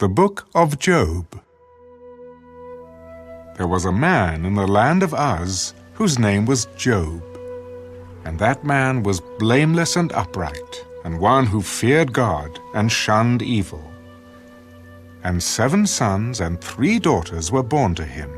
The Book of Job. There was a man in the land of Uz whose name was Job. And that man was blameless and upright, and one who feared God and shunned evil. And 7 sons and 3 daughters were born to him.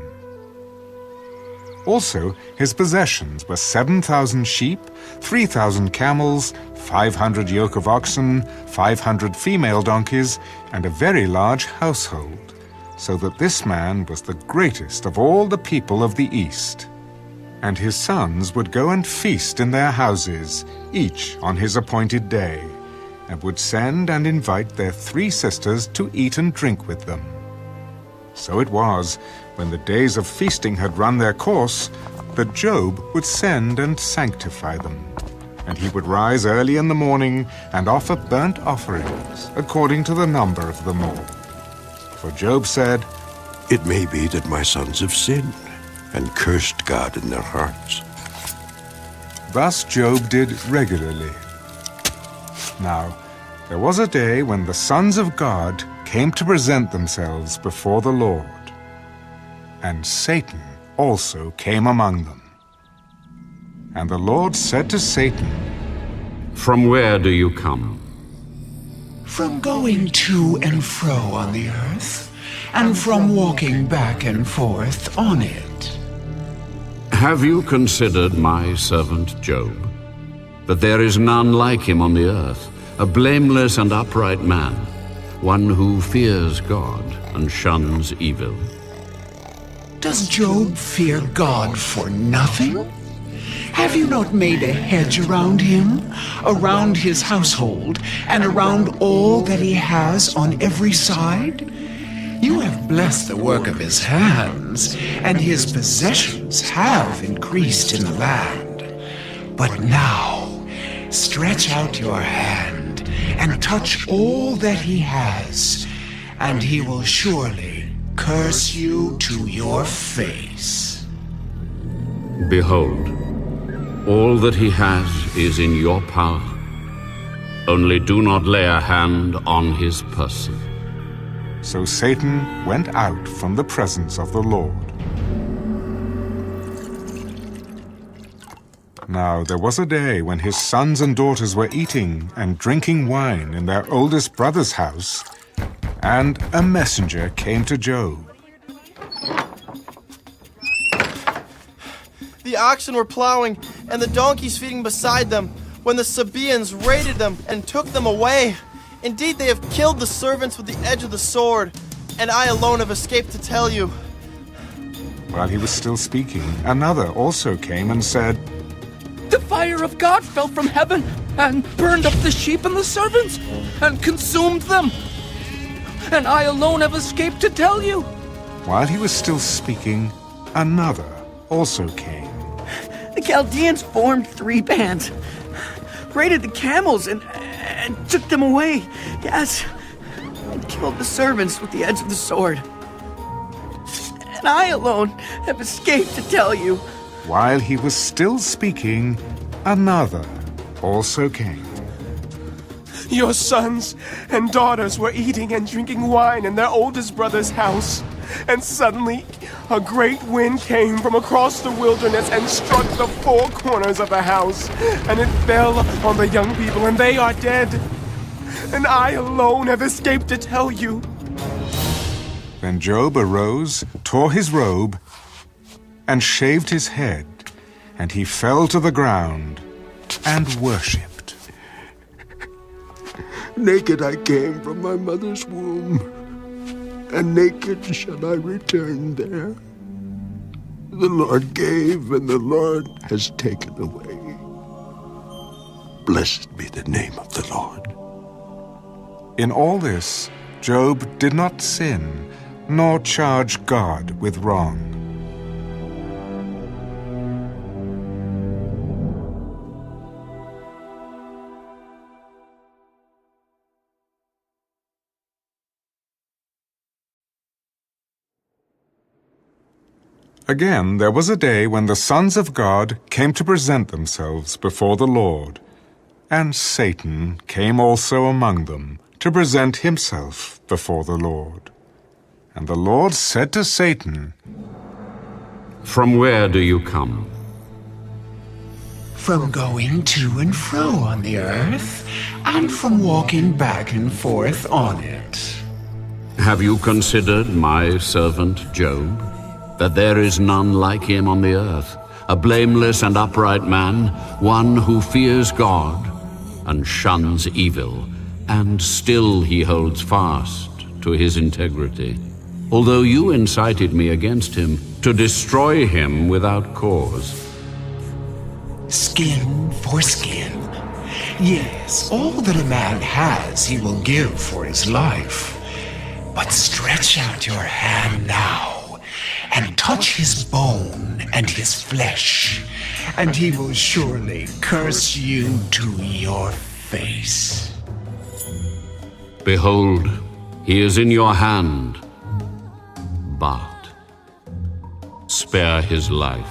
Also, his possessions were 7,000 sheep, 3,000 camels, 500 yoke of oxen, 500 female donkeys, and a very large household, so that this man was the greatest of all the people of the East. And his sons would go and feast in their houses, each on his appointed day, and would send and invite their 3 sisters to eat and drink with them. So it was, when the days of feasting had run their course, that Job would send and sanctify them. And he would rise early in the morning and offer burnt offerings, according to the number of them all. For Job said, "It may be that my sons have sinned and cursed God in their hearts." Thus Job did regularly. Now, there was a day when the sons of God came to present themselves before the Lord, and Satan also came among them. And the Lord said to Satan, "From where do you come?" "From going to and fro on the earth, and from walking back and forth on it." Have you considered my servant Job? That there is none like him on the earth, a blameless and upright man, one who fears God and shuns evil. Does Job fear God for nothing? Have you not made a hedge around him, around his household, and around all that he has on every side? You have blessed the work of his hands, and his possessions have increased in the land. But now, stretch out your hand and touch all that he has, and he will surely curse you to your face. Behold, all that he has is in your power. Only do not lay a hand on his person. So Satan went out from the presence of the Lord. Now there was a day when his sons and daughters were eating and drinking wine in their oldest brother's house, and a messenger came to Job. The oxen were plowing, and the donkeys feeding beside them, when the Sabaeans raided them and took them away. Indeed, they have killed the servants with the edge of the sword, and I alone have escaped to tell you. While he was still speaking, another also came and said, "The fire of God fell from heaven and burned up the sheep and the servants and consumed them. And I alone have escaped to tell you." While he was still speaking, another also came. "The Chaldeans formed 3 bands, raided the camels and took them away. Yes, and killed the servants with the edge of the sword. And I alone have escaped to tell you." While he was still speaking, another also came. "Your sons and daughters were eating and drinking wine in their oldest brother's house, and suddenly a great wind came from across the wilderness and struck the 4 corners of the house, and it fell on the young people, and they are dead. And I alone have escaped to tell you." Then Job arose, tore his robe, and shaved his head, and he fell to the ground and worshipped. Naked I came from my mother's womb, and naked shall I return there. The Lord gave, and the Lord has taken away. Blessed be the name of the Lord. In all this, Job did not sin, nor charge God with wrong. Again, there was a day when the sons of God came to present themselves before the Lord, and Satan came also among them to present himself before the Lord. And the Lord said to Satan, From where do you come? From going to and fro on the earth, and from walking back and forth on it. Have you considered my servant Job? That there is none like him on the earth, a blameless and upright man, one who fears God and shuns evil, and still he holds fast to his integrity. Although you incited me against him to destroy him without cause. Skin for skin. Yes, all that a man has he will give for his life. But stretch out your hand now, and touch his bone and his flesh, and he will surely curse you to your face. Behold, he is in your hand, but spare his life.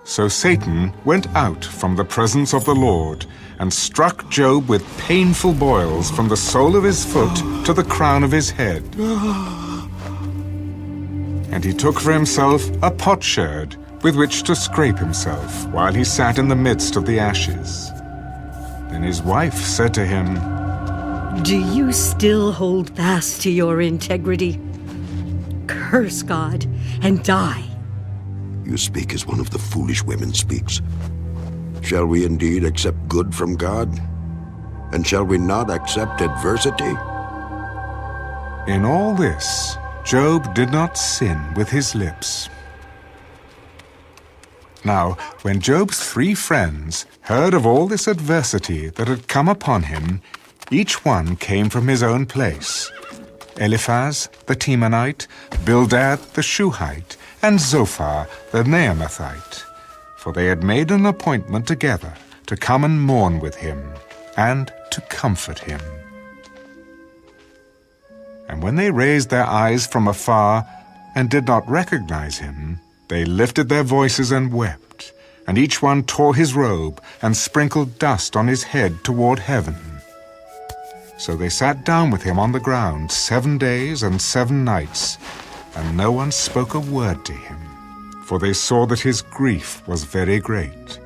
So Satan went out from the presence of the Lord and struck Job with painful boils from the sole of his foot to the crown of his head. And he took for himself a potsherd with which to scrape himself while he sat in the midst of the ashes. Then his wife said to him, Do you still hold fast to your integrity? Curse God and die. You speak as one of the foolish women speaks. Shall we indeed accept good from God? And shall we not accept adversity? In all this, Job did not sin with his lips. Now, when Job's 3 friends heard of all this adversity that had come upon him, each one came from his own place. Eliphaz the Temanite, Bildad the Shuhite, and Zophar the Naamathite, for they had made an appointment together to come and mourn with him, and to comfort him. And when they raised their eyes from afar, and did not recognize him, they lifted their voices and wept, and each one tore his robe, and sprinkled dust on his head toward heaven. So they sat down with him on the ground 7 days and 7 nights, and no one spoke a word to him, for they saw that his grief was very great.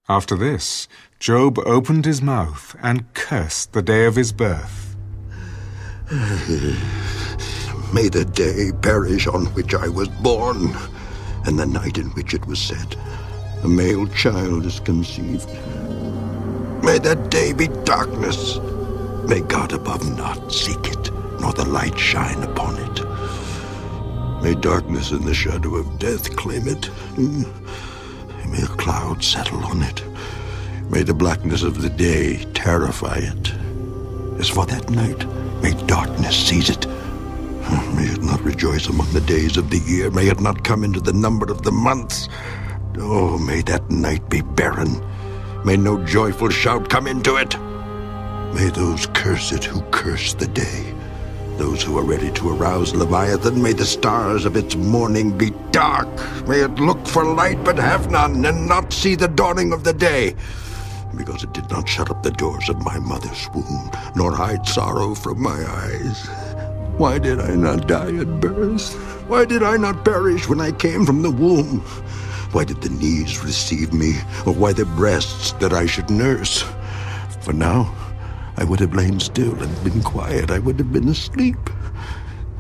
After this, Job opened his mouth and cursed the day of his birth. May the day perish on which I was born, and the night in which it was said, a male child is conceived. May that day be darkness. May God above not seek it, nor the light shine upon it. May darkness and the shadow of death claim it. May a cloud settle on it. May the blackness of the day terrify it. As for that night, may darkness seize it. May it not rejoice among the days of the year. May it not come into the number of the months. Oh, may that night be barren. May no joyful shout come into it. May those curse it who curse the day. Those who are ready to arouse Leviathan, may the stars of its morning be dark. May it look for light but have none, and not see the dawning of the day. Because it did not shut up the doors of my mother's womb, nor hide sorrow from my eyes. Why did I not die at birth? Why did I not perish when I came from the womb? Why did the knees receive me, or why the breasts that I should nurse? For now I would have lain still and been quiet. I would have been asleep.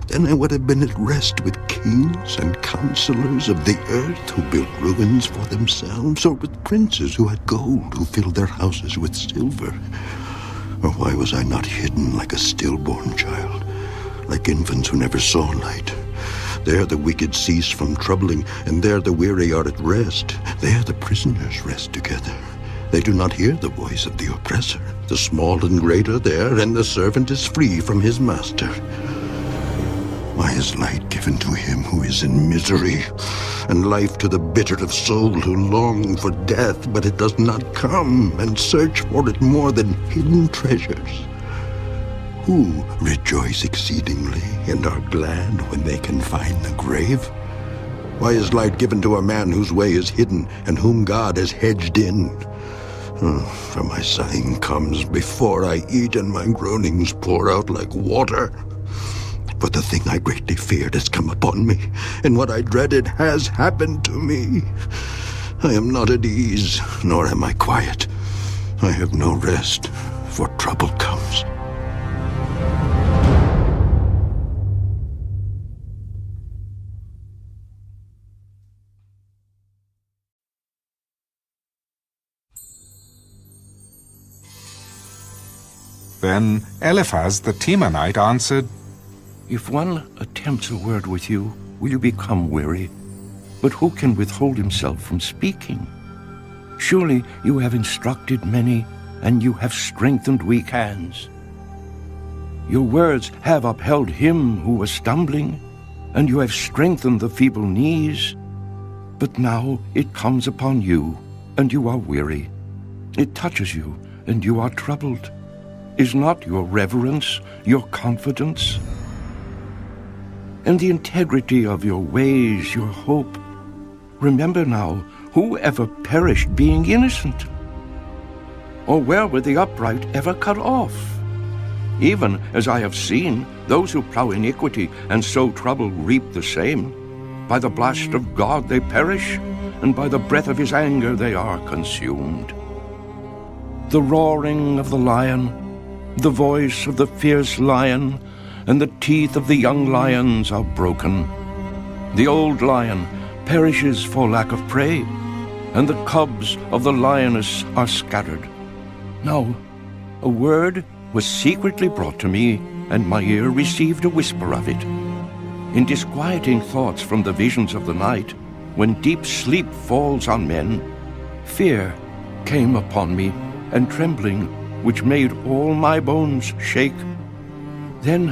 Then I would have been at rest with kings and counselors of the earth who built ruins for themselves, or with princes who had gold, who filled their houses with silver. Or why was I not hidden like a stillborn child, like infants who never saw light? There the wicked cease from troubling, and there the weary are at rest. There the prisoners rest together. They do not hear the voice of the oppressor. The small and great are there, and the servant is free from his master. Why is light given to him who is in misery, and life to the bitter of soul who long for death, but it does not come, and search for it more than hidden treasures? who rejoice exceedingly and are glad when they can find the grave? Why is light given to a man whose way is hidden and whom God has hedged in? For my sighing comes before I eat, and my groanings pour out like water. For the thing I greatly feared has come upon me, and what I dreaded has happened to me. I am not at ease, nor am I quiet. I have no rest, for trouble comes. Then Eliphaz the Temanite answered, If one attempts a word with you, will you become weary? But who can withhold himself from speaking? Surely you have instructed many, and you have strengthened weak hands. Your words have upheld him who was stumbling, and you have strengthened the feeble knees. But now it comes upon you, and you are weary. It touches you, and you are troubled. Is not your reverence your confidence? And the integrity of your ways your hope? Remember now, who ever perished being innocent? Or where were the upright ever cut off? Even as I have seen, those who plow iniquity and sow trouble reap the same. By the blast of God they perish, and by the breath of his anger they are consumed. The roaring of the lion, the voice of the fierce lion, and the teeth of the young lions are broken. The old lion perishes for lack of prey, and the cubs of the lioness are scattered. Now, a word was secretly brought to me, and my ear received a whisper of it. In disquieting thoughts from the visions of the night, when deep sleep falls on men, fear came upon me, and trembling, which made all my bones shake. Then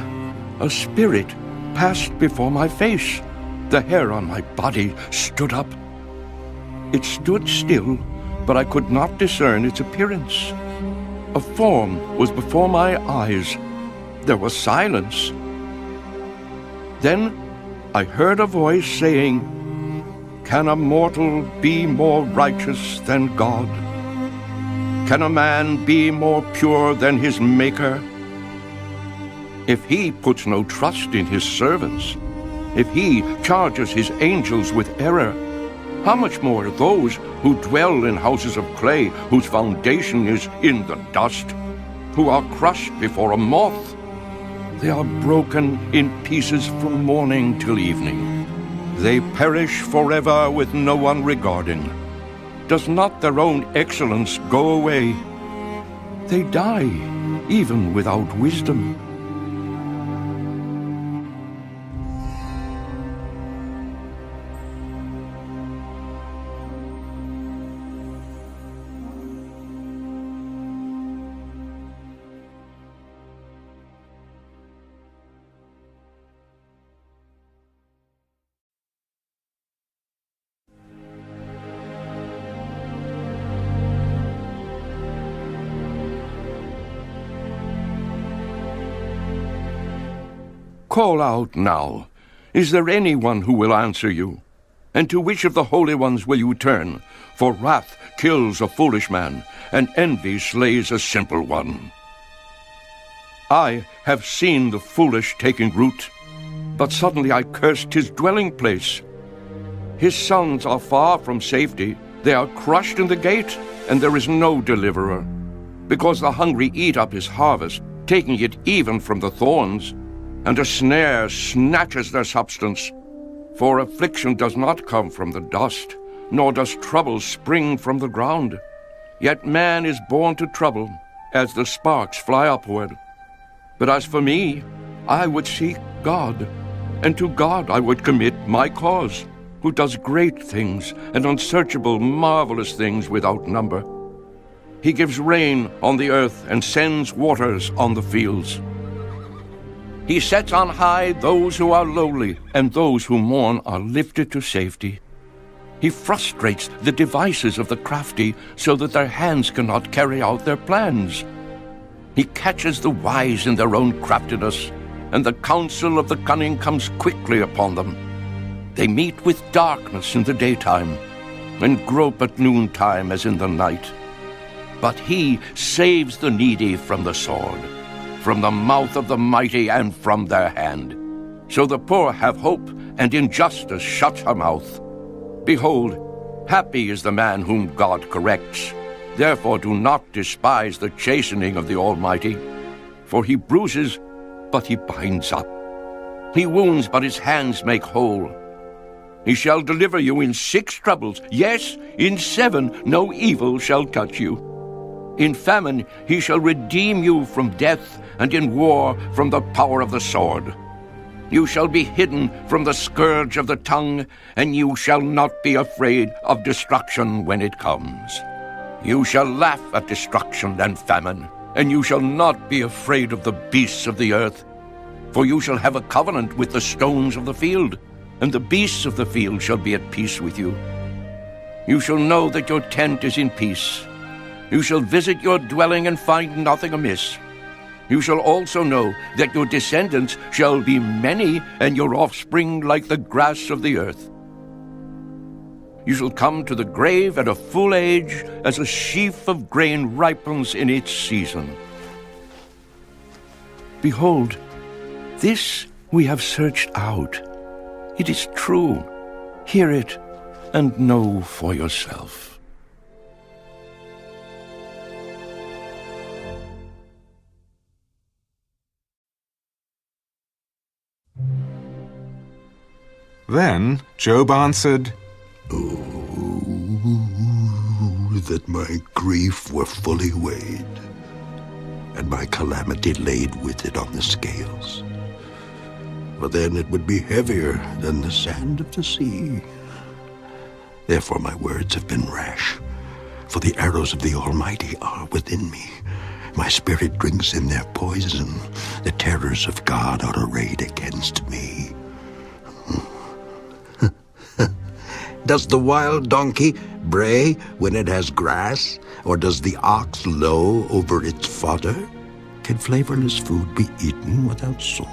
a spirit passed before my face. The hair on my body stood up. It stood still, but I could not discern its appearance. A form was before my eyes. There was silence. Then I heard a voice saying, Can a mortal be more righteous than God? Can a man be more pure than his Maker? If he puts no trust in his servants, if he charges his angels with error, how much more those who dwell in houses of clay, whose foundation is in the dust, who are crushed before a moth? They are broken in pieces from morning till evening. They perish forever with no one regarding. Does not their own excellence go away? They die even without wisdom. Call out now. Is there anyone who will answer you? And to which of the holy ones will you turn? For wrath kills a foolish man, and envy slays a simple one. I have seen the foolish taking root, but suddenly I cursed his dwelling place. His sons are far from safety. They are crushed in the gate, and there is no deliverer. Because the hungry eat up his harvest, taking it even from the thorns, and a snare snatches their substance. For affliction does not come from the dust, nor does trouble spring from the ground. Yet man is born to trouble, as the sparks fly upward. But as for me, I would seek God, and to God I would commit my cause, who does great things and unsearchable, marvelous things without number. He gives rain on the earth and sends waters on the fields. He sets on high those who are lowly, and those who mourn are lifted to safety. He frustrates the devices of the crafty, so that their hands cannot carry out their plans. He catches the wise in their own craftiness, and the counsel of the cunning comes quickly upon them. They meet with darkness in the daytime, and grope at noontime as in the night. But he saves the needy from the sword, from the mouth of the mighty and from their hand. So the poor have hope, and injustice shuts her mouth. Behold, happy is the man whom God corrects. Therefore do not despise the chastening of the Almighty. For he bruises, but he binds up. He wounds, but his hands make whole. He shall deliver you in 6 troubles. Yes, in 7 no evil shall touch you. In famine he shall redeem you from death, and in war from the power of the sword. You shall be hidden from the scourge of the tongue, and you shall not be afraid of destruction when it comes. You shall laugh at destruction and famine, and you shall not be afraid of the beasts of the earth. For you shall have a covenant with the stones of the field, and the beasts of the field shall be at peace with you. You shall know that your tent is in peace. You shall visit your dwelling and find nothing amiss. You shall also know that your descendants shall be many, and your offspring like the grass of the earth. You shall come to the grave at a full age, as a sheaf of grain ripens in its season. Behold, this we have searched out. It is true. Hear it, and know for yourself. Then Job answered, Oh, that my grief were fully weighed, and my calamity laid with it on the scales. For then it would be heavier than the sand of the sea. Therefore my words have been rash, for the arrows of the Almighty are within me. My spirit drinks in their poison. The terrors of God are arrayed against me. Does the wild donkey bray when it has grass, or does the ox low over its fodder? Can flavorless food be eaten without salt?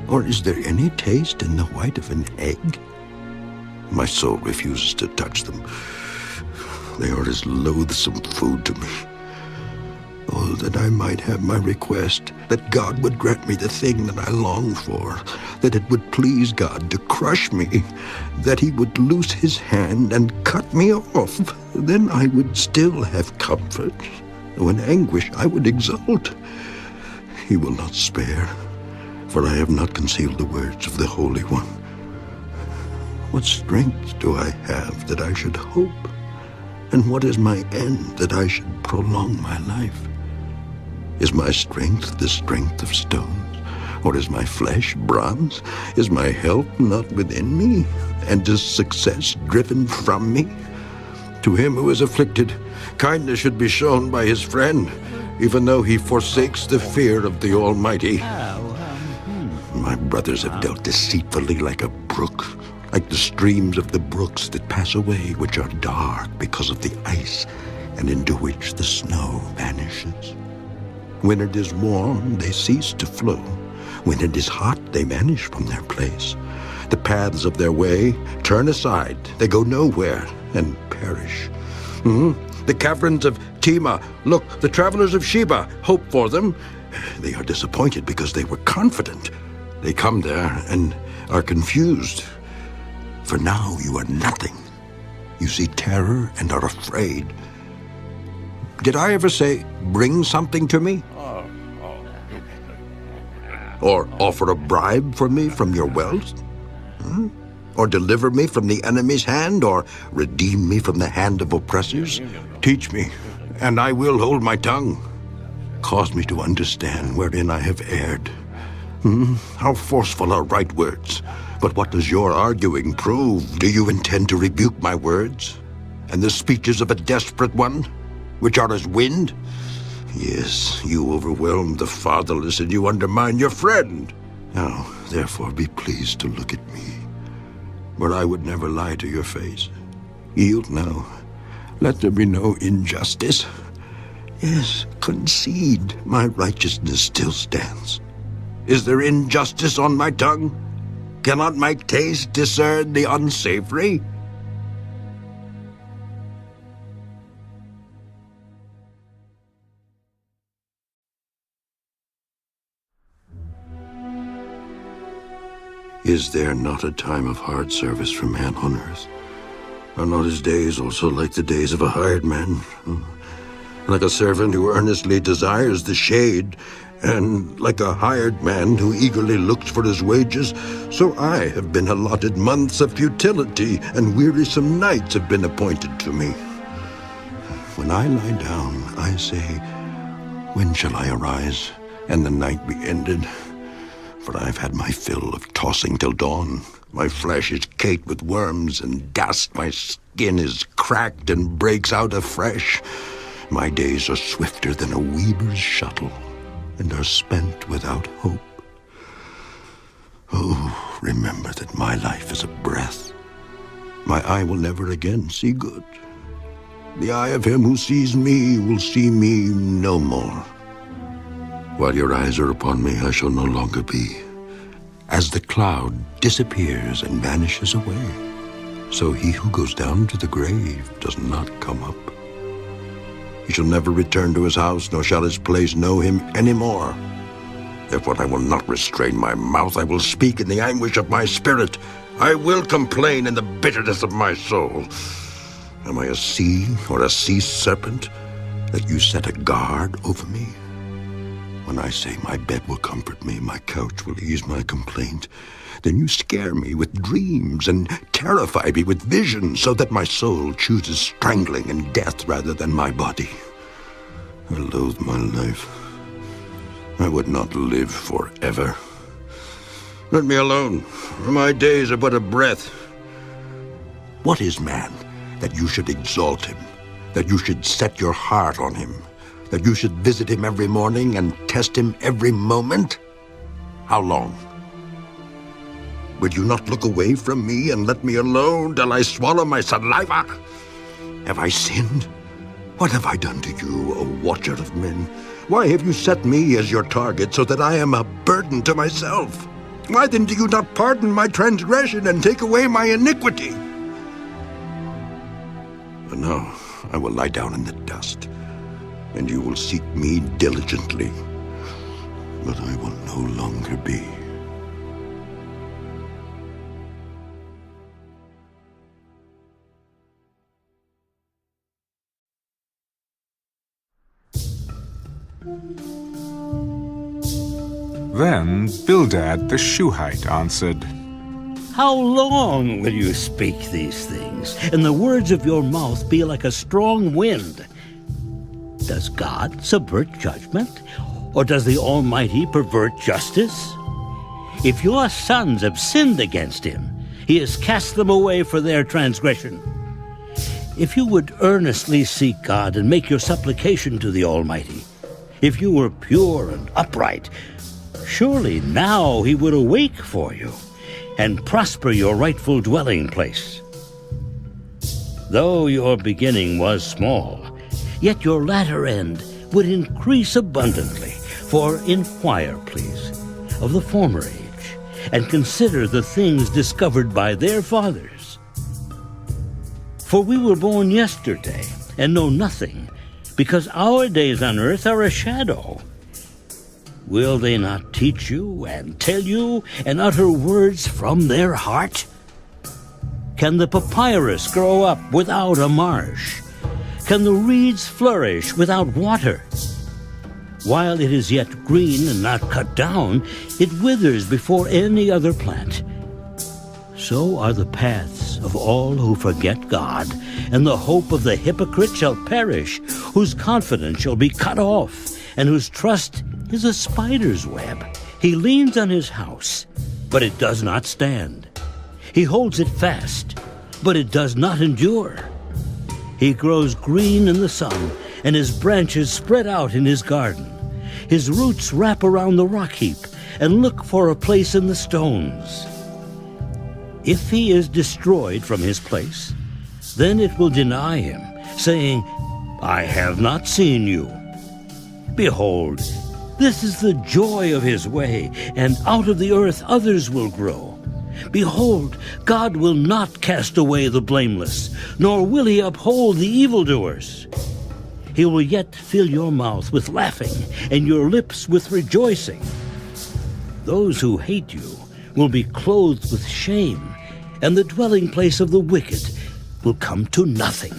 Or is there any taste in the white of an egg? My soul refuses to touch them. They are as loathsome food to me. Oh, that I might have my request, that God would grant me the thing that I long for, that it would please God to crush me, that he would loose his hand and cut me off. Then I would still have comfort. Though in anguish I would exult. He will not spare, for I have not concealed the words of the Holy One. What strength do I have that I should hope? And what is my end that I should prolong my life? Is my strength the strength of stones? Or is my flesh bronze? Is my help not within me? And is success driven from me? To him who is afflicted, kindness should be shown by his friend, even though he forsakes the fear of the Almighty. My brothers have dealt deceitfully like a brook, like the streams of the brooks that pass away, which are dark because of the ice, and into which the snow vanishes. When it is warm, they cease to flow. When it is hot, they vanish from their place. The paths of their way turn aside. They go nowhere and perish. The caverns of Tema, look, the travelers of Sheba, hope for them. They are disappointed because they were confident. They come there and are confused. For now you are nothing. You see terror and are afraid. Did I ever say, bring something to me? Or offer a bribe for me from your wealth? Or deliver me from the enemy's hand? Or redeem me from the hand of oppressors? Teach me, and I will hold my tongue. Cause me to understand wherein I have erred. How forceful are right words. But what does your arguing prove? Do you intend to rebuke my words? And the speeches of a desperate one, which are as wind? Yes, you overwhelm the fatherless and you undermine your friend. Now, therefore, be pleased to look at me, for I would never lie to your face. Yield now. Let there be no injustice. Yes, concede my righteousness still stands. Is there injustice on my tongue? Cannot my taste discern the unsavory? Is there not a time of hard service for man on earth? Are not his days also like the days of a hired man? Like a servant who earnestly desires the shade, and like a hired man who eagerly looks for his wages, so I have been allotted months of futility, and wearisome nights have been appointed to me. When I lie down, I say, when shall I arise, and the night be ended? For I have had my fill of tossing till dawn. My flesh is caked with worms and dust. My skin is cracked and breaks out afresh. My days are swifter than a weaver's shuttle, and are spent without hope. Oh, remember that my life is a breath. My eye will never again see good. The eye of him who sees me will see me no more. While your eyes are upon me, I shall no longer be. As the cloud disappears and vanishes away, so he who goes down to the grave does not come up. He shall never return to his house, nor shall his place know him any more. Therefore I will not restrain my mouth. I will speak in the anguish of my spirit. I will complain in the bitterness of my soul. Am I a sea or a sea serpent that you set a guard over me? When I say my bed will comfort me, my couch will ease my complaint, then you scare me with dreams and terrify me with visions, so that my soul chooses strangling and death rather than my body. I loathe my life. I would not live forever. Let me alone, for my days are but a breath. What is man, that you should exalt him, that you should set your heart on him, that you should visit him every morning and test him every moment? How long? Would you not look away from me and let me alone till I swallow my saliva? Have I sinned? What have I done to you, O watcher of men? Why have you set me as your target so that I am a burden to myself? Why then do you not pardon my transgression and take away my iniquity? But no, I will lie down in the dust, and you will seek me diligently, but I will no longer be. Then Bildad the Shuhite answered, How long will you speak these things, and the words of your mouth be like a strong wind? Does God subvert judgment, or does the Almighty pervert justice? If your sons have sinned against him, he has cast them away for their transgression. If you would earnestly seek God and make your supplication to the Almighty, if you were pure and upright, surely now he would awake for you and prosper your rightful dwelling place. Though your beginning was small, yet your latter end would increase abundantly. For inquire, please, of the former age, and consider the things discovered by their fathers. For we were born yesterday, and know nothing, because our days on earth are a shadow. Will they not teach you, and tell you, and utter words from their heart? Can the papyrus grow up without a marsh? Can the reeds flourish without water? While it is yet green and not cut down, it withers before any other plant. So are the paths of all who forget God, and the hope of the hypocrite shall perish, whose confidence shall be cut off, and whose trust is a spider's web. He leans on his house, but it does not stand. He holds it fast, but it does not endure. He grows green in the sun, and his branches spread out in his garden. His roots wrap around the rock heap and look for a place in the stones. If he is destroyed from his place, then it will deny him, saying, I have not seen you. Behold, this is the joy of his way, and out of the earth others will grow. Behold, God will not cast away the blameless, nor will he uphold the evildoers. He will yet fill your mouth with laughing, and your lips with rejoicing. Those who hate you will be clothed with shame, and the dwelling place of the wicked will come to nothing.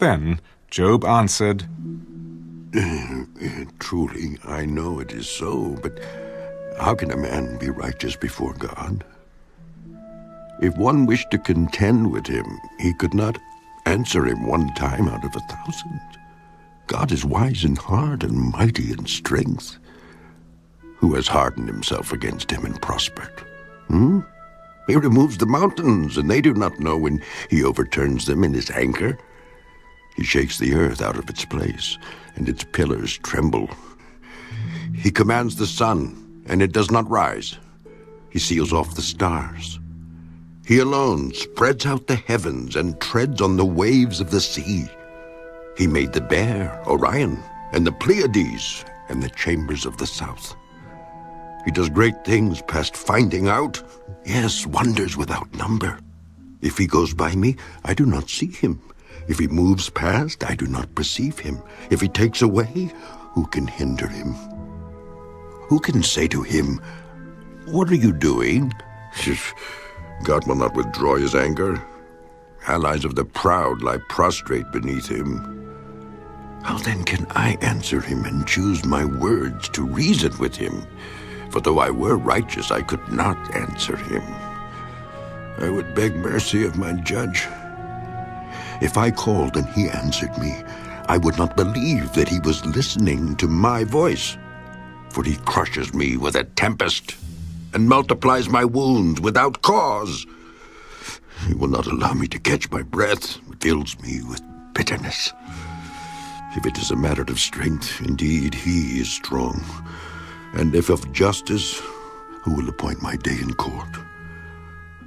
Then Job answered, Truly, I know it is so, but how can a man be righteous before God? If one wished to contend with him, he could not answer him one time out of 1,000. God is wise in heart and mighty in strength. Who has hardened himself against him and prospered? He removes the mountains, and they do not know when he overturns them in his anger. He shakes the earth out of its place, and its pillars tremble. He commands the sun, and it does not rise. He seals off the stars. He alone spreads out the heavens and treads on the waves of the sea. He made the Bear, Orion, and the Pleiades, and the chambers of the south. He does great things past finding out, yes, wonders without number. If he goes by me, I do not see him. If he moves past, I do not perceive him. If he takes away, who can hinder him? Who can say to him, what are you doing? God will not withdraw his anger. Allies of the proud lie prostrate beneath him. How then can I answer him and choose my words to reason with him? For though I were righteous, I could not answer him. I would beg mercy of my judge. If I called and he answered me, I would not believe that he was listening to my voice. For he crushes me with a tempest and multiplies my wounds without cause. He will not allow me to catch my breath, fills me with bitterness. If it is a matter of strength, indeed he is strong. And if of justice, who will appoint my day in court?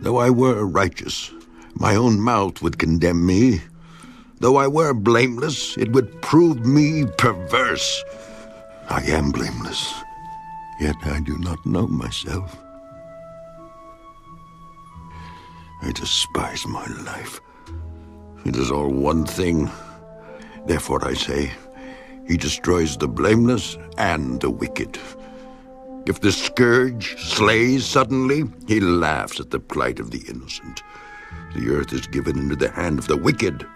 Though I were righteous, my own mouth would condemn me. Though I were blameless, it would prove me perverse. I am blameless, yet I do not know myself. I despise my life. It is all one thing. Therefore I say, he destroys the blameless and the wicked. If the scourge slays suddenly, he laughs at the plight of the innocent. The earth is given into the hand of the wicked.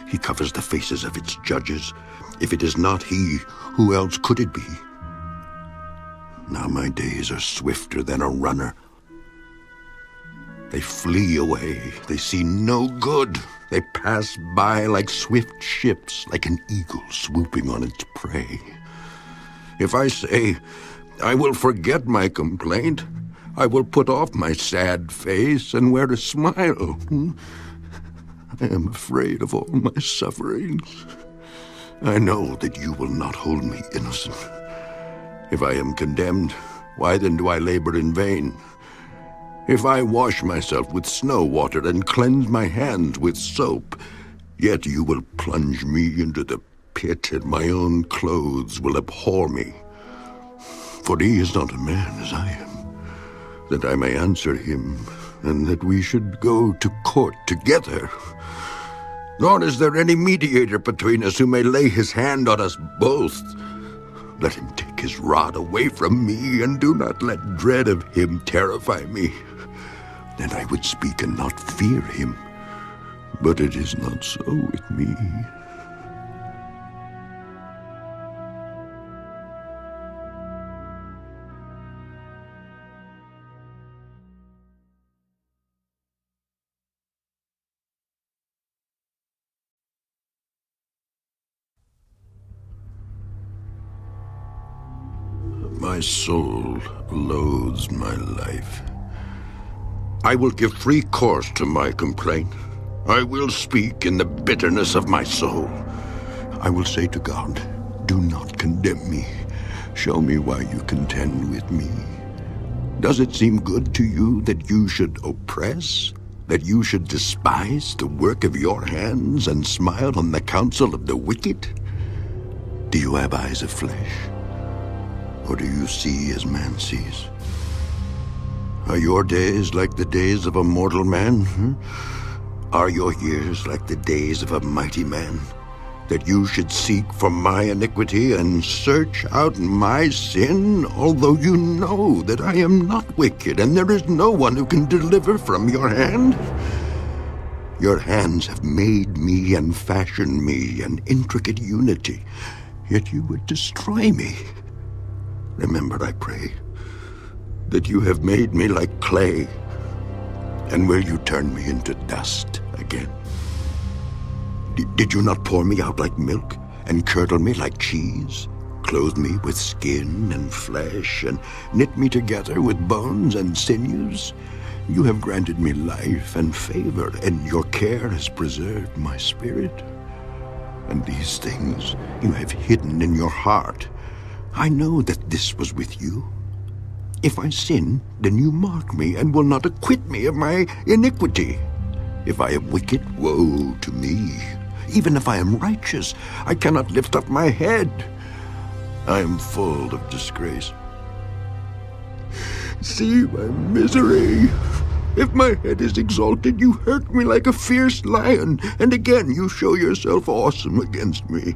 He covers the faces of its judges. If it is not he, who else could it be? Now my days are swifter than a runner. They flee away. They see no good. They pass by like swift ships, like an eagle swooping on its prey. If I say, I will forget my complaint, I will put off my sad face and wear a smile. I am afraid of all my sufferings. I know that you will not hold me innocent. If I am condemned, why then do I labor in vain? If I wash myself with snow water and cleanse my hands with soap, yet you will plunge me into the pit, and my own clothes will abhor me. For he is not a man as I am, that I may answer him, and that we should go to court together. Nor is there any mediator between us who may lay his hand on us both. Let him take his rod away from me, and do not let dread of him terrify me. Then I would speak and not fear him. But it is not so with me. My soul loathes my life. I will give free course to my complaint. I will speak in the bitterness of my soul. I will say to God, do not condemn me. Show me why you contend with me. Does it seem good to you that you should oppress, that you should despise the work of your hands and smile on the counsel of the wicked? Do you have eyes of flesh, or do you see as man sees? Are your days like the days of a mortal man? Are your years like the days of a mighty man? That you should seek for my iniquity and search out my sin, although you know that I am not wicked, and there is no one who can deliver from your hand? Your hands have made me and fashioned me an intricate unity, yet you would destroy me. Remember, I pray, that you have made me like clay, and will you turn me into dust again? Did you not pour me out like milk and curdle me like cheese, clothe me with skin and flesh, and knit me together with bones and sinews? You have granted me life and favor, and your care has preserved my spirit. And these things you have hidden in your heart. I know that this was with you. If I sin, then you mark me and will not acquit me of my iniquity. If I am wicked, woe to me. Even if I am righteous, I cannot lift up my head. I am full of disgrace. See my misery. If my head is exalted, you hurt me like a fierce lion, and again you show yourself awesome against me.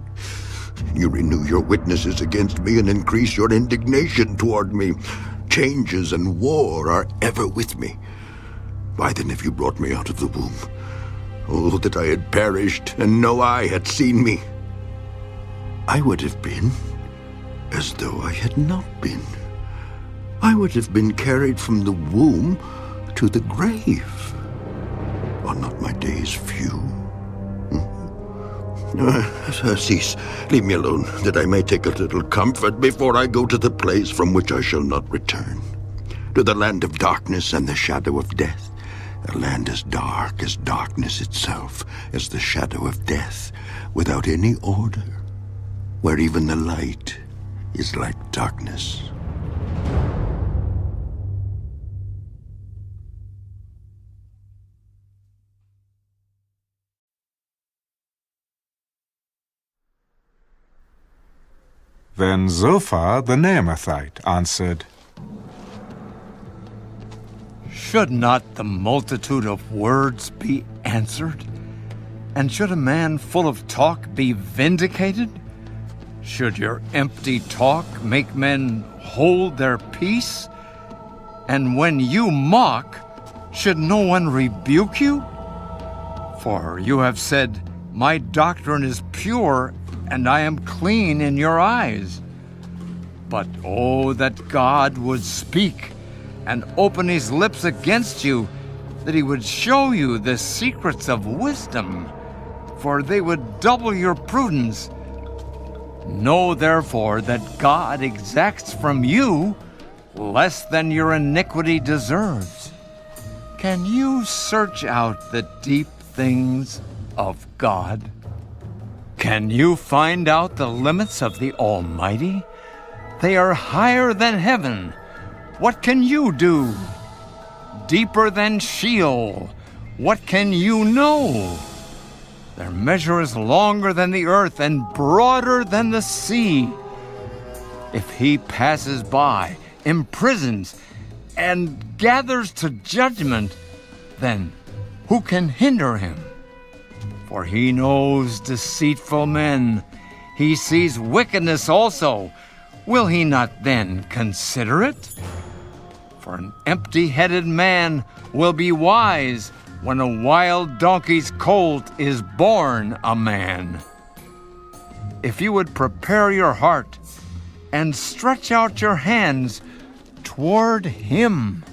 You renew your witnesses against me and increase your indignation toward me. Changes and war are ever with me. Why then have you brought me out of the womb? Oh, that I had perished, and no eye had seen me. I would have been as though I had not been. I would have been carried from the womb to the grave. Are not my days few? Cease. Leave me alone, that I may take a little comfort before I go to the place from which I shall not return, to the land of darkness and the shadow of death. A land as dark as darkness itself, as the shadow of death, without any order, where even the light is like darkness. Then Zophar the Naamathite answered, Should not the multitude of words be answered? And should a man full of talk be vindicated? Should your empty talk make men hold their peace? And when you mock, should no one rebuke you? For you have said, My doctrine is pure, and I am clean in your eyes. But oh, that God would speak and open his lips against you, that he would show you the secrets of wisdom, for they would double your prudence. Know therefore that God exacts from you less than your iniquity deserves. Can you search out the deep things of God? Can you find out the limits of the Almighty? They are higher than heaven. What can you do? Deeper than Sheol. What can you know? Their measure is longer than the earth and broader than the sea. If he passes by, imprisons, and gathers to judgment, then who can hinder him? For he knows deceitful men. He sees wickedness also. Will he not then consider it? For an empty-headed man will be wise when a wild donkey's colt is born a man. If you would prepare your heart and stretch out your hands toward him,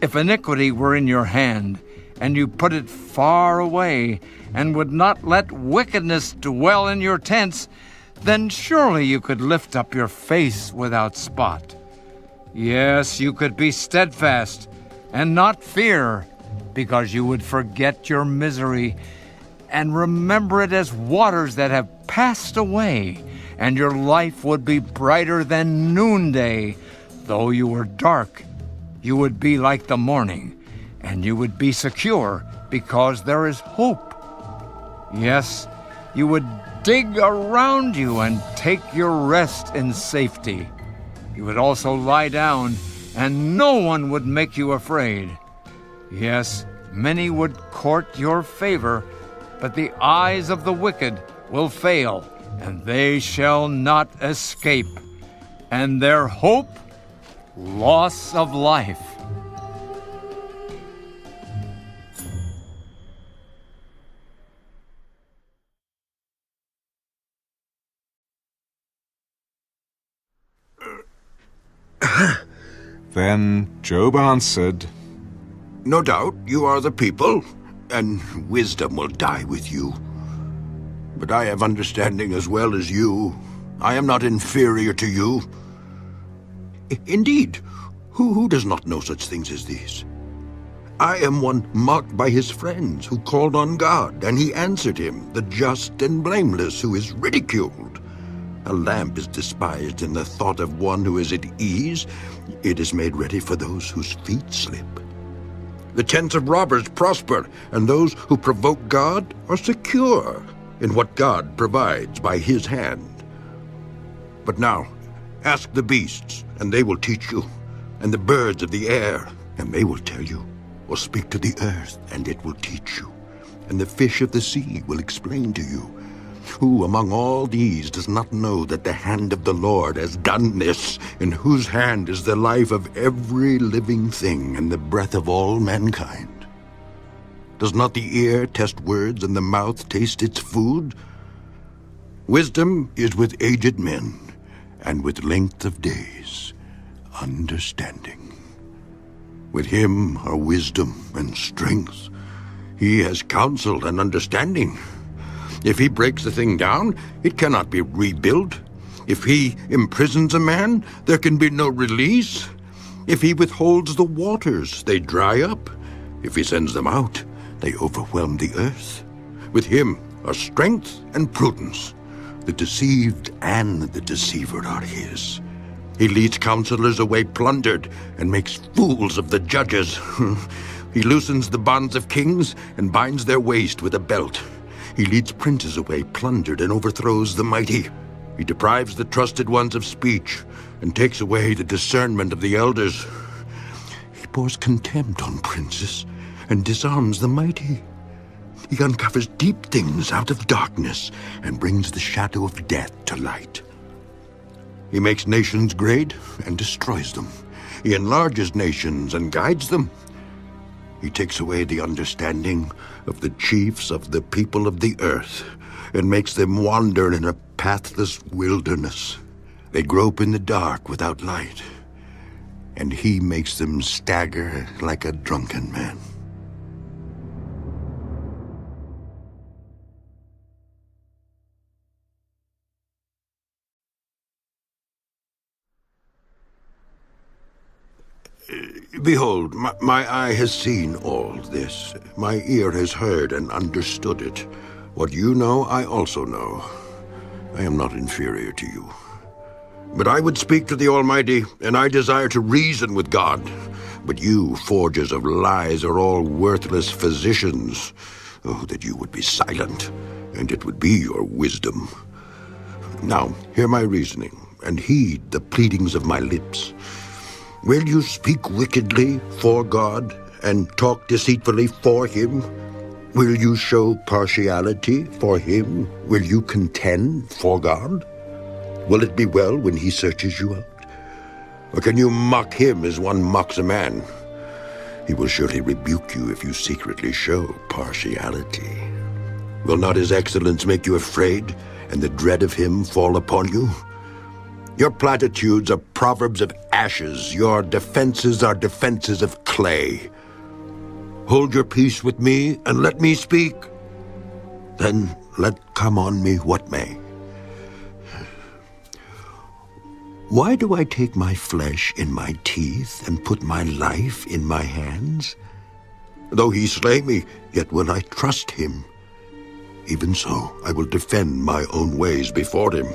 if iniquity were in your hand, and you put it far away, and would not let wickedness dwell in your tents, then surely you could lift up your face without spot. Yes, you could be steadfast and not fear, because you would forget your misery and remember it as waters that have passed away, and your life would be brighter than noonday. Though you were dark, you would be like the morning, and you would be secure because there is hope. Yes, you would dig around you and take your rest in safety. You would also lie down, and no one would make you afraid. Yes, many would court your favor, but the eyes of the wicked will fail, and they shall not escape. And their hope, loss of life. Then Job answered, No doubt you are the people, and wisdom will die with you. But I have understanding as well as you. I am not inferior to you. Indeed, who does not know such things as these? I am one mocked by his friends, who called on God, and he answered him, the just and blameless, who is ridiculed. A lamp is despised in the thought of one who is at ease. It is made ready for those whose feet slip. The tents of robbers prosper, and those who provoke God are secure in what God provides by his hand. But now, ask the beasts, and they will teach you, and the birds of the air, and they will tell you, or speak to the earth, and it will teach you, and the fish of the sea will explain to you. Who among all these does not know that the hand of the Lord has done this, in whose hand is the life of every living thing and the breath of all mankind? Does not the ear test words and the mouth taste its food? Wisdom is with aged men, and with length of days, understanding. With him are wisdom and strength. He has counsel and understanding. If he breaks the thing down, it cannot be rebuilt. If he imprisons a man, there can be no release. If he withholds the waters, they dry up. If he sends them out, they overwhelm the earth. With him are strength and prudence. The deceived and the deceiver are his. He leads counselors away plundered and makes fools of the judges. He loosens the bonds of kings and binds their waist with a belt. He leads princes away plundered and overthrows the mighty. He deprives the trusted ones of speech and takes away the discernment of the elders. He pours contempt on princes and disarms the mighty. He uncovers deep things out of darkness and brings the shadow of death to light. He makes nations great and destroys them. He enlarges nations and guides them. He takes away the understanding of the chiefs of the people of the earth and makes them wander in a pathless wilderness. They grope in the dark without light, and he makes them stagger like a drunken man. Behold, my eye has seen all this. My ear has heard and understood it. What you know, I also know. I am not inferior to you. But I would speak to the Almighty, and I desire to reason with God. But you, forgers of lies, are all worthless physicians. Oh, that you would be silent, and it would be your wisdom. Now, hear my reasoning, and heed the pleadings of my lips. Will you speak wickedly for God and talk deceitfully for him? Will you show partiality for him? Will you contend for God? Will it be well when he searches you out? Or can you mock him as one mocks a man? He will surely rebuke you if you secretly show partiality. Will not his excellence make you afraid, and the dread of him fall upon you? Your platitudes are proverbs of ashes. Your defenses are defenses of clay. Hold your peace with me, and let me speak. Then let come on me what may. Why do I take my flesh in my teeth, and put my life in my hands? Though he slay me, yet will I trust him. Even so, I will defend my own ways before him.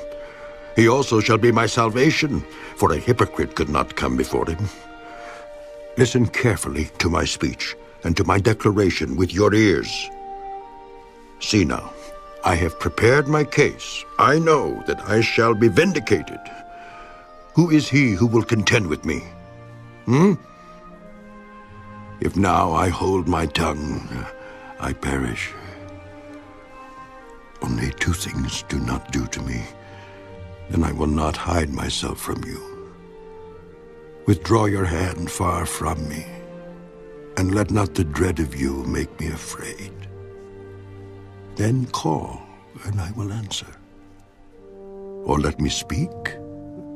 He also shall be my salvation, for a hypocrite could not come before him. Listen carefully to my speech and to my declaration with your ears. See now, I have prepared my case. I know that I shall be vindicated. Who is he who will contend with me? If now I hold my tongue, I perish. Only two things do not do to me, and I will not hide myself from you. Withdraw your hand far from me, and let not the dread of you make me afraid. Then call, and I will answer. Or let me speak,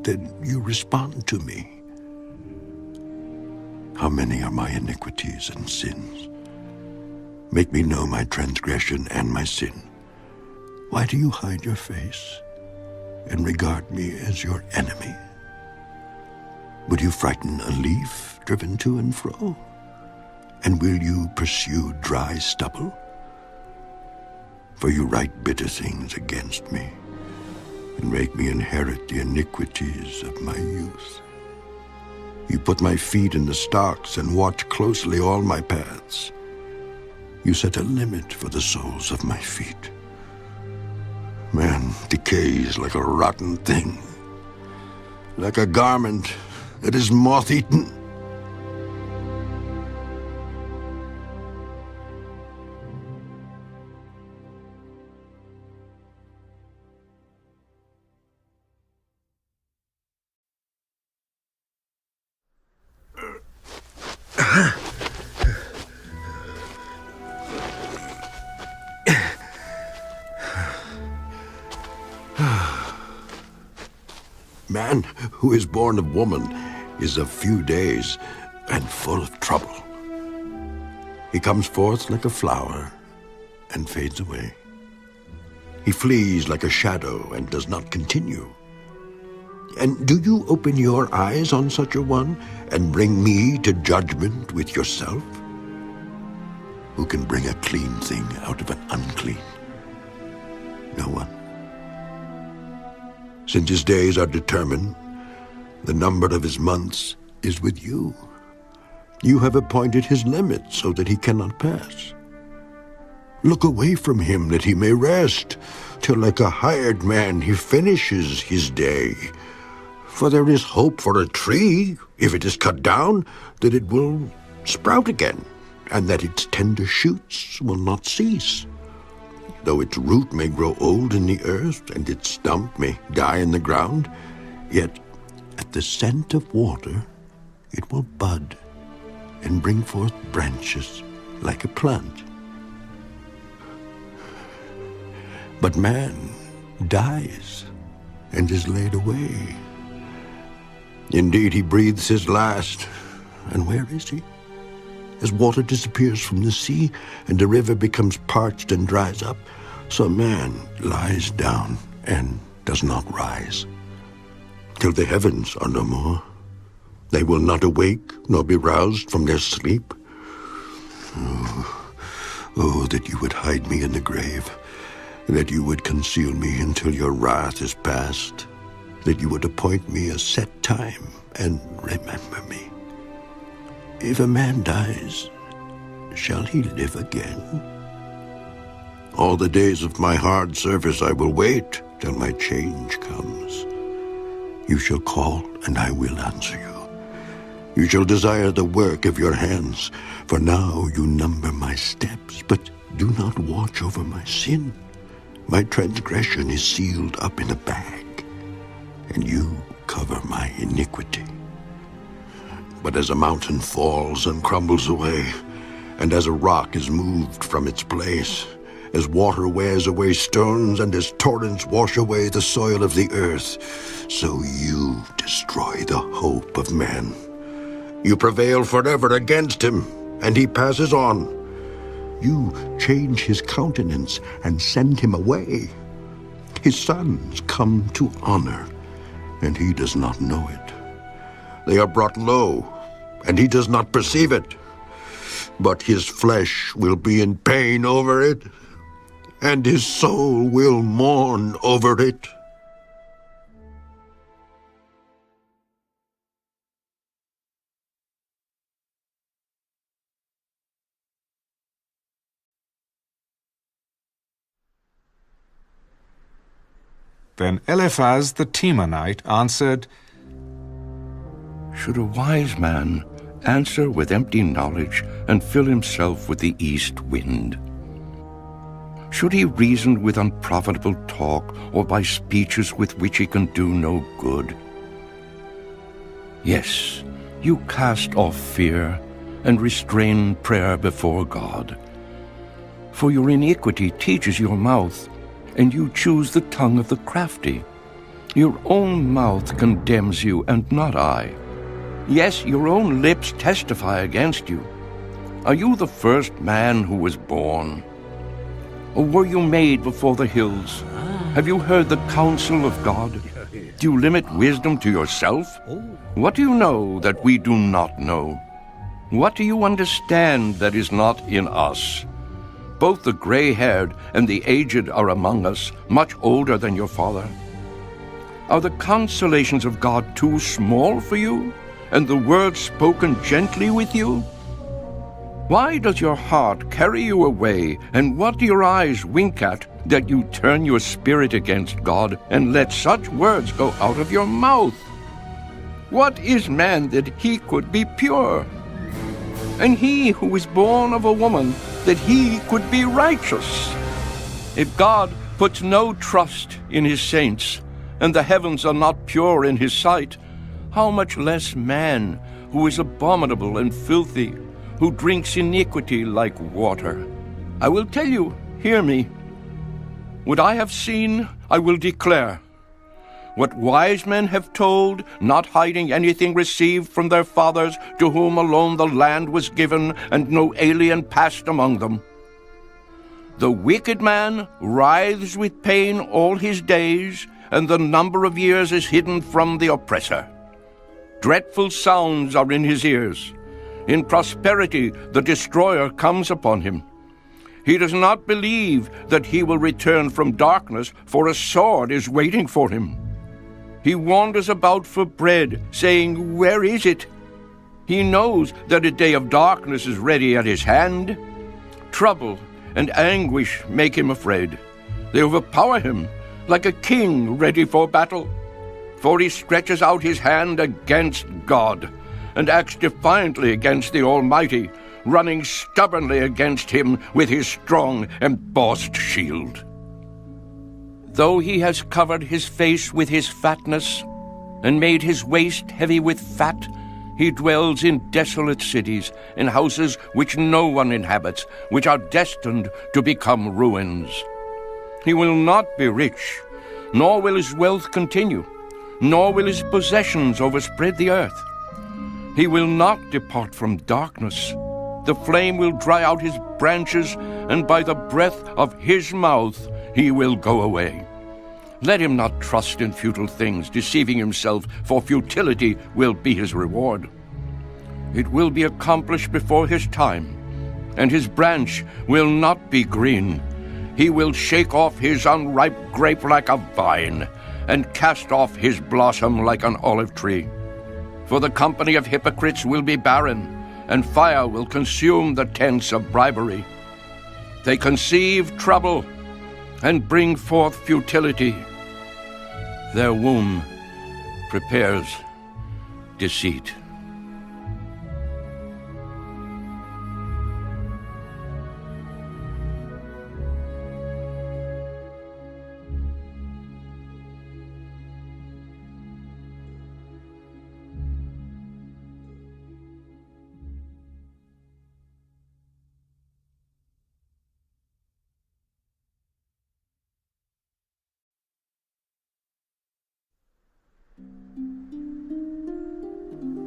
then you respond to me. How many are my iniquities and sins? Make me know my transgression and my sin. Why do you hide your face and regard me as your enemy? Would you frighten a leaf driven to and fro? And will you pursue dry stubble? For you write bitter things against me, and make me inherit the iniquities of my youth. You put my feet in the stocks and watch closely all my paths. You set a limit for the soles of my feet. Man decays like a rotten thing, like a garment that is moth-eaten. Man who is born of woman is of few days and full of trouble. He comes forth like a flower and fades away. He flees like a shadow and does not continue. And do you open your eyes on such a one and bring me to judgment with yourself? Who can bring a clean thing out of an unclean? No one. Since his days are determined, the number of his months is with you. You have appointed his limit so that he cannot pass. Look away from him that he may rest, till like a hired man he finishes his day. For there is hope for a tree, if it is cut down, that it will sprout again, and that its tender shoots will not cease. Though its root may grow old in the earth, and its stump may die in the ground, yet at the scent of water it will bud and bring forth branches like a plant. But man dies and is laid away. Indeed, he breathes his last, and where is he? As water disappears from the sea, and the river becomes parched and dries up, so man lies down and does not rise. Till the heavens are no more, they will not awake nor be roused from their sleep. Oh, that you would hide me in the grave, that you would conceal me until your wrath is past, that you would appoint me a set time and remember me. If a man dies, shall he live again? All the days of my hard service I will wait till my change comes. You shall call, and I will answer you. You shall desire the work of your hands, for now you number my steps, but do not watch over my sin. My transgression is sealed up in a bag, and you cover my iniquity. But as a mountain falls and crumbles away, and as a rock is moved from its place, as water wears away stones, and as torrents wash away the soil of the earth, so you destroy the hope of man. You prevail forever against him, and he passes on. You change his countenance and send him away. His sons come to honor, and he does not know it. They are brought low, and he does not perceive it. But his flesh will be in pain over it, and his soul will mourn over it. Then Eliphaz the Temanite answered, Should a wise man answer with empty knowledge and fill himself with the east wind? Should he reason with unprofitable talk, or by speeches with which he can do no good? Yes, you cast off fear and restrain prayer before God. For your iniquity teaches your mouth, and you choose the tongue of the crafty. Your own mouth condemns you, and not I. Yes, your own lips testify against you. Are you the first man who was born? Or were you made before the hills? Have you heard the counsel of God? Do you limit wisdom to yourself? What do you know that we do not know? What do you understand that is not in us? Both the gray-haired and the aged are among us, much older than your father. Are the consolations of God too small for you, and the words spoken gently with you? Why does your heart carry you away, and what do your eyes wink at, that you turn your spirit against God, and let such words go out of your mouth? What is man that he could be pure? And he who was born of a woman, that he could be righteous? If God puts no trust in his saints, and the heavens are not pure in his sight, how much less man, who is abominable and filthy, who drinks iniquity like water? I will tell you, hear me. What I have seen, I will declare. What wise men have told, not hiding anything received from their fathers, to whom alone the land was given, and no alien passed among them. The wicked man writhes with pain all his days, and the number of years is hidden from the oppressor. Dreadful sounds are in his ears. In prosperity the destroyer comes upon him. He does not believe that he will return from darkness, for a sword is waiting for him. He wanders about for bread, saying, Where is it? He knows that a day of darkness is ready at his hand. Trouble and anguish make him afraid. They overpower him like a king ready for battle. For he stretches out his hand against God, and acts defiantly against the Almighty, running stubbornly against him with his strong embossed shield. Though he has covered his face with his fatness, and made his waist heavy with fat, he dwells in desolate cities, in houses which no one inhabits, which are destined to become ruins. He will not be rich, nor will his wealth continue, nor will his possessions overspread the earth. He will not depart from darkness. The flame will dry out his branches, and by the breath of his mouth he will go away. Let him not trust in futile things, deceiving himself, for futility will be his reward. It will be accomplished before his time, and his branch will not be green. He will shake off his unripe grape like a vine, and cast off his blossom like an olive tree. For the company of hypocrites will be barren, and fire will consume the tents of bribery. They conceive trouble and bring forth futility. Their womb prepares deceit.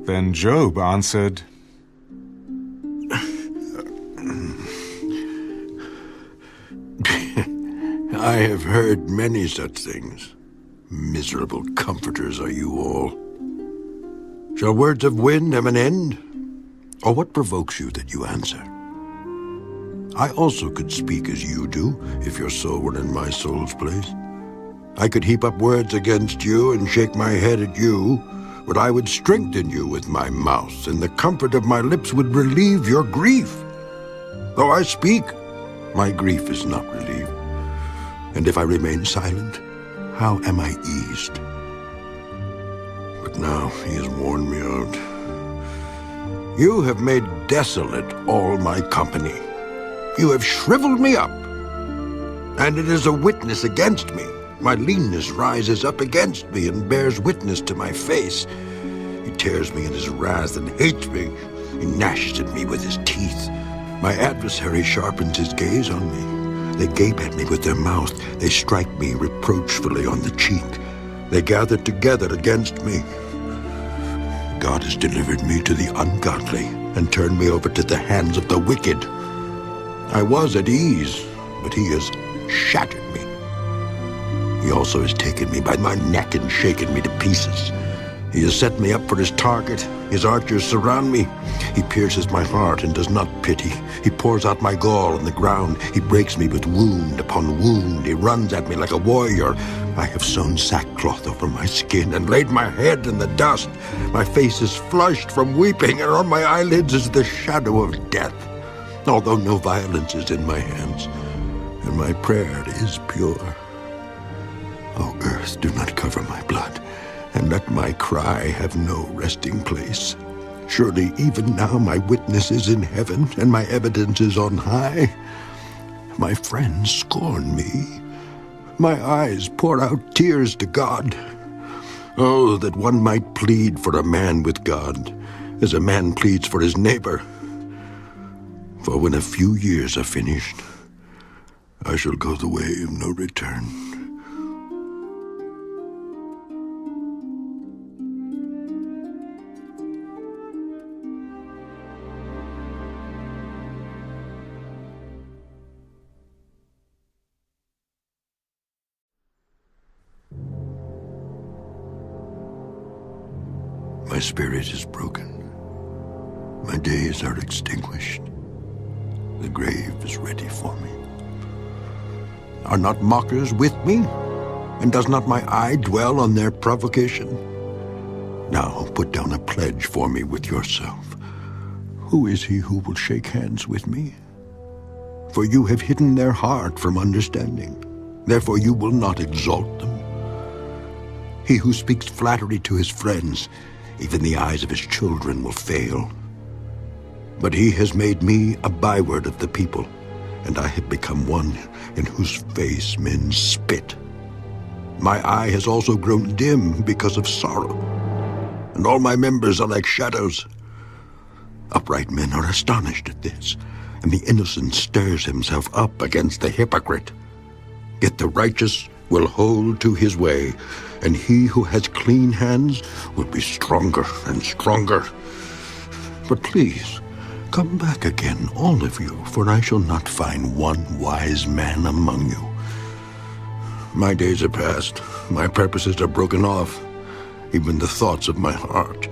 Then Job answered, I have heard many such things. Miserable comforters are you all. Shall words of wind have an end? Or what provokes you that you answer? I also could speak as you do, if your soul were in my soul's place. I could heap up words against you and shake my head at you, but I would strengthen you with my mouth, and the comfort of my lips would relieve your grief. Though I speak, my grief is not relieved. And if I remain silent, how am I eased? But now he has worn me out. You have made desolate all my company. You have shriveled me up, and it is a witness against me. My leanness rises up against me and bears witness to my face. He tears me in his wrath and hates me. He gnashes at me with his teeth. My adversary sharpens his gaze on me. They gape at me with their mouth. They strike me reproachfully on the cheek. They gather together against me. God has delivered me to the ungodly and turned me over to the hands of the wicked. I was at ease, but he has shattered me. He also has taken me by my neck and shaken me to pieces. He has set me up for his target. His archers surround me. He pierces my heart and does not pity. He pours out my gall on the ground. He breaks me with wound upon wound. He runs at me like a warrior. I have sewn sackcloth over my skin and laid my head in the dust. My face is flushed from weeping, and on my eyelids is the shadow of death. Although no violence is in my hands, and my prayer is pure. O earth, do not cover my blood, and let my cry have no resting place. Surely even now my witness is in heaven, and my evidence is on high. My friends scorn me. My eyes pour out tears to God. Oh, that one might plead for a man with God, as a man pleads for his neighbor. For when a few years are finished, I shall go the way of no return. My spirit is broken. My days are extinguished. The grave is ready for me. Are not mockers with me? And does not my eye dwell on their provocation? Now put down a pledge for me with yourself. Who is he who will shake hands with me? For you have hidden their heart from understanding. Therefore you will not exalt them. He who speaks flattery to his friends, even the eyes of his children will fail. But he has made me a byword of the people, and I have become one in whose face men spit. My eye has also grown dim because of sorrow, and all my members are like shadows. Upright men are astonished at this, and the innocent stirs himself up against the hypocrite. Yet the righteous will hold to his way, and he who has clean hands will be stronger and stronger. But please, come back again, all of you, for I shall not find one wise man among you. My days are past, my purposes are broken off, even the thoughts of my heart.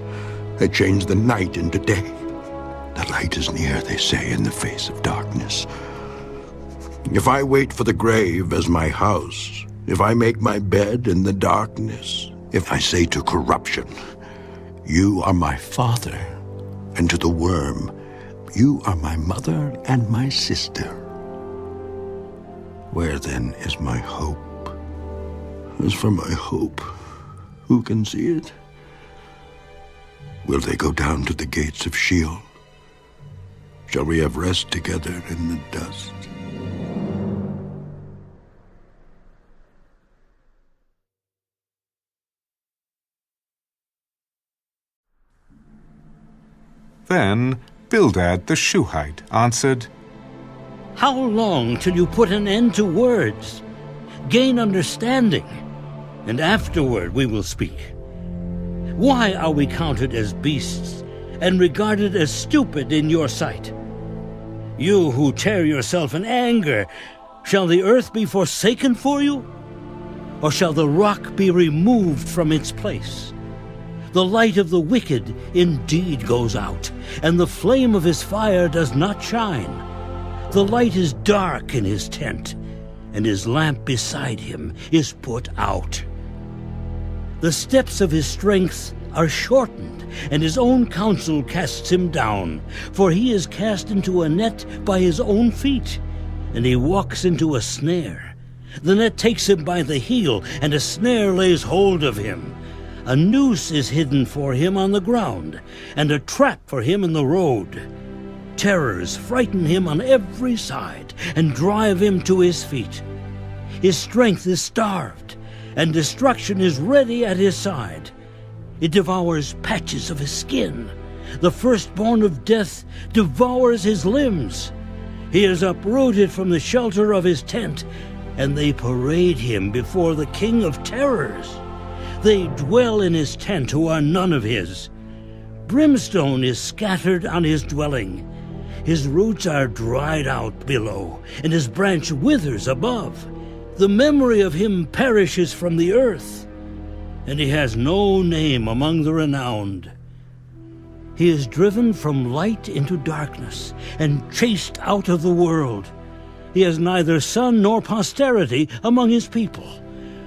I change the night into day. The light is near, they say, in the face of darkness. If I wait for the grave as my house, if I make my bed in the darkness, if I say to corruption, you are my father, and to the worm, you are my mother and my sister, where then is my hope? As for my hope, who can see it? Will they go down to the gates of Sheol? Shall we have rest together in the dust? Then Bildad the Shuhite answered, How long till you put an end to words? Gain understanding, and afterward we will speak. Why are we counted as beasts and regarded as stupid in your sight? You who tear yourself in anger, shall the earth be forsaken for you? Or shall the rock be removed from its place? The light of the wicked indeed goes out, and the flame of his fire does not shine. The light is dark in his tent, and his lamp beside him is put out. The steps of his strength are shortened, and his own counsel casts him down. For he is cast into a net by his own feet, and he walks into a snare. The net takes him by the heel, and a snare lays hold of him. A noose is hidden for him on the ground, and a trap for him in the road. Terrors frighten him on every side, and drive him to his feet. His strength is starved, and destruction is ready at his side. It devours patches of his skin. The firstborn of death devours his limbs. He is uprooted from the shelter of his tent, and they parade him before the king of terrors. They dwell in his tent who are none of his. Brimstone is scattered on his dwelling. His roots are dried out below, and his branch withers above. The memory of him perishes from the earth, and he has no name among the renowned. He is driven from light into darkness, and chased out of the world. He has neither son nor posterity among his people,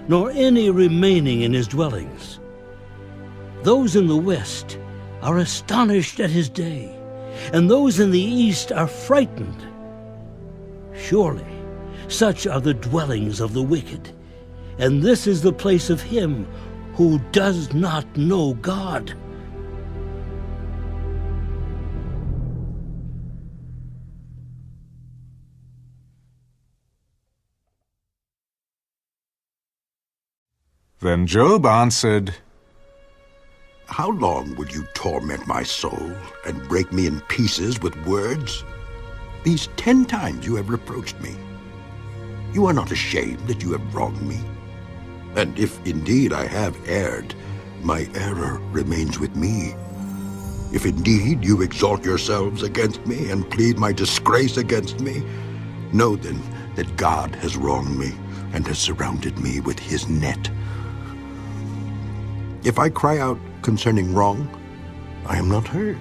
nor any remaining in his dwellings. Those in the west are astonished at his day, and those in the east are frightened. Surely such are the dwellings of the wicked, and this is the place of him who does not know God. Then Job answered, How long will you torment my soul and break me in pieces with words? These 10 times you have reproached me. You are not ashamed that you have wronged me. And if indeed I have erred, my error remains with me. If indeed you exalt yourselves against me and plead my disgrace against me, know then that God has wronged me and has surrounded me with his net. If I cry out concerning wrong, I am not heard.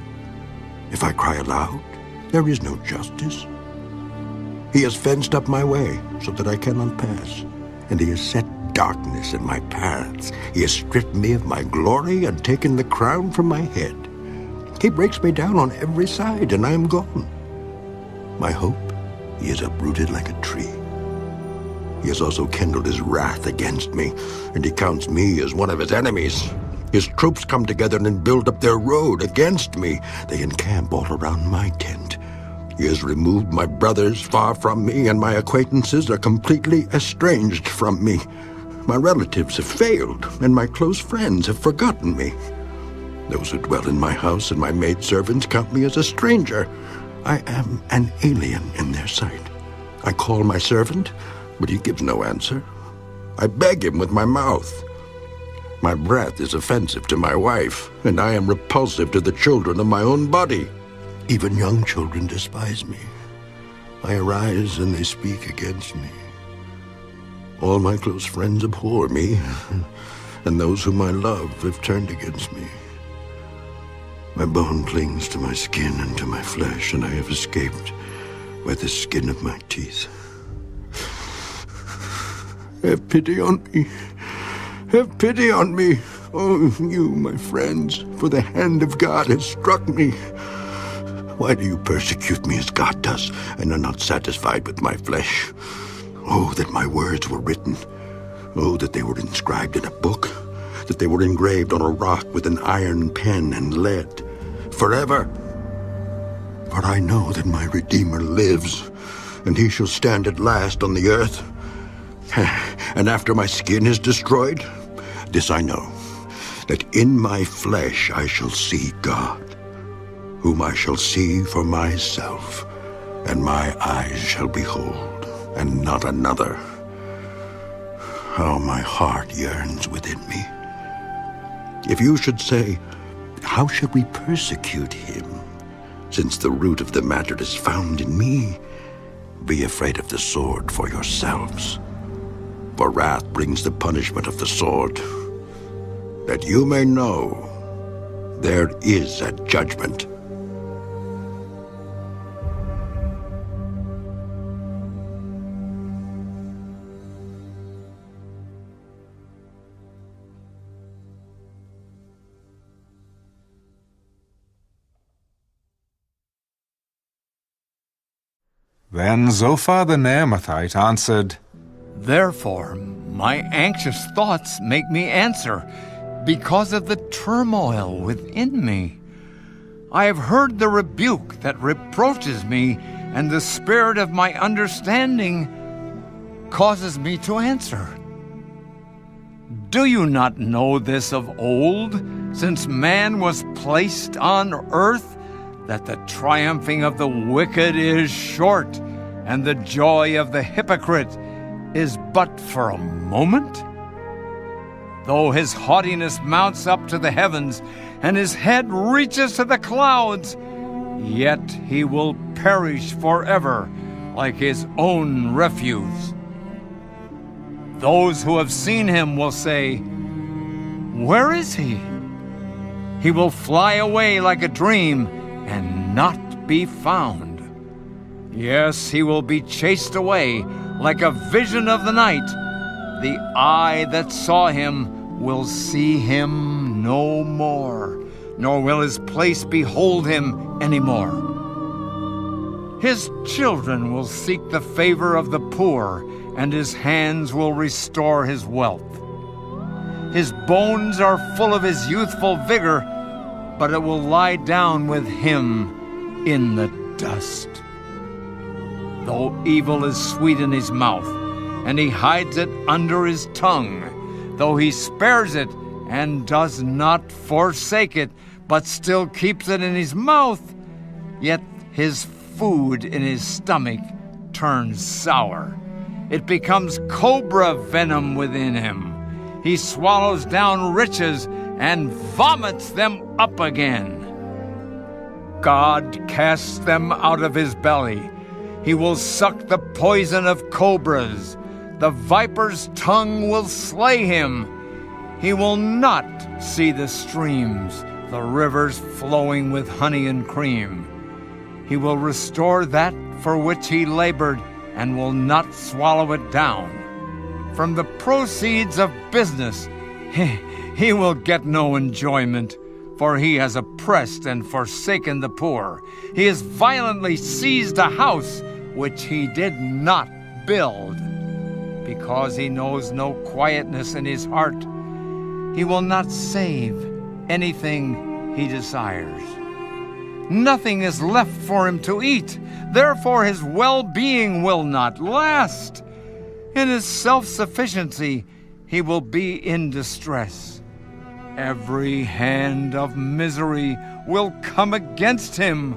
If I cry aloud, there is no justice. He has fenced up my way so that I cannot pass, and he has set darkness in my paths. He has stripped me of my glory and taken the crown from my head. He breaks me down on every side, and I am gone. My hope he has uprooted like a tree. He has also kindled his wrath against me, and he counts me as one of his enemies. His troops come together and build up their road against me. They encamp all around my tent. He has removed my brothers far from me, and my acquaintances are completely estranged from me. My relatives have failed, and my close friends have forgotten me. Those who dwell in my house and my maidservants count me as a stranger. I am an alien in their sight. I call my servant, but he gives no answer. I beg him with my mouth. My breath is offensive to my wife, and I am repulsive to the children of my own body. Even young children despise me. I arise and they speak against me. All my close friends abhor me, and those whom I love have turned against me. My bone clings to my skin and to my flesh, and I have escaped by the skin of my teeth. Have pity on me. Have pity on me. Oh, you, my friends, for the hand of God has struck me. Why do you persecute me as God does, and are not satisfied with my flesh? Oh, that my words were written. Oh, that they were inscribed in a book, that they were engraved on a rock with an iron pen and lead, forever. For I know that my Redeemer lives, and he shall stand at last on the earth. And after my skin is destroyed, this I know, that in my flesh I shall see God, whom I shall see for myself, and my eyes shall behold, and not another. How my heart yearns within me. If you should say, how should we persecute him, since the root of the matter is found in me? Be afraid of the sword for yourselves. For wrath brings the punishment of the sword, that you may know there is a judgment. Then Zophar the Naamathite answered, Therefore, my anxious thoughts make me answer, because of the turmoil within me. I have heard the rebuke that reproaches me, and the spirit of my understanding causes me to answer. Do you not know this of old, since man was placed on earth, that the triumphing of the wicked is short, and the joy of the hypocrite is but for a moment? Though his haughtiness mounts up to the heavens, and his head reaches to the clouds, yet he will perish forever like his own refuse. Those who have seen him will say, "Where is he?" He will fly away like a dream and not be found. Yes, he will be chased away like a vision of the night. The eye that saw him will see him no more, nor will his place behold him anymore. His children will seek the favor of the poor, and his hands will restore his wealth. His bones are full of his youthful vigor, but it will lie down with him in the dust. Though evil is sweet in his mouth, and he hides it under his tongue, though he spares it and does not forsake it, but still keeps it in his mouth, yet his food in his stomach turns sour. It becomes cobra venom within him. He swallows down riches and vomits them up again. God casts them out of his belly. He will suck the poison of cobras. The viper's tongue will slay him. He will not see the streams, the rivers flowing with honey and cream. He will restore that for which he labored, and will not swallow it down. From the proceeds of business, he will get no enjoyment, for he has oppressed and forsaken the poor. He has violently seized a house which he did not build. Because he knows no quietness in his heart, he will not save anything he desires. Nothing is left for him to eat. Therefore his well-being will not last. In his self-sufficiency, he will be in distress. Every hand of misery will come against him.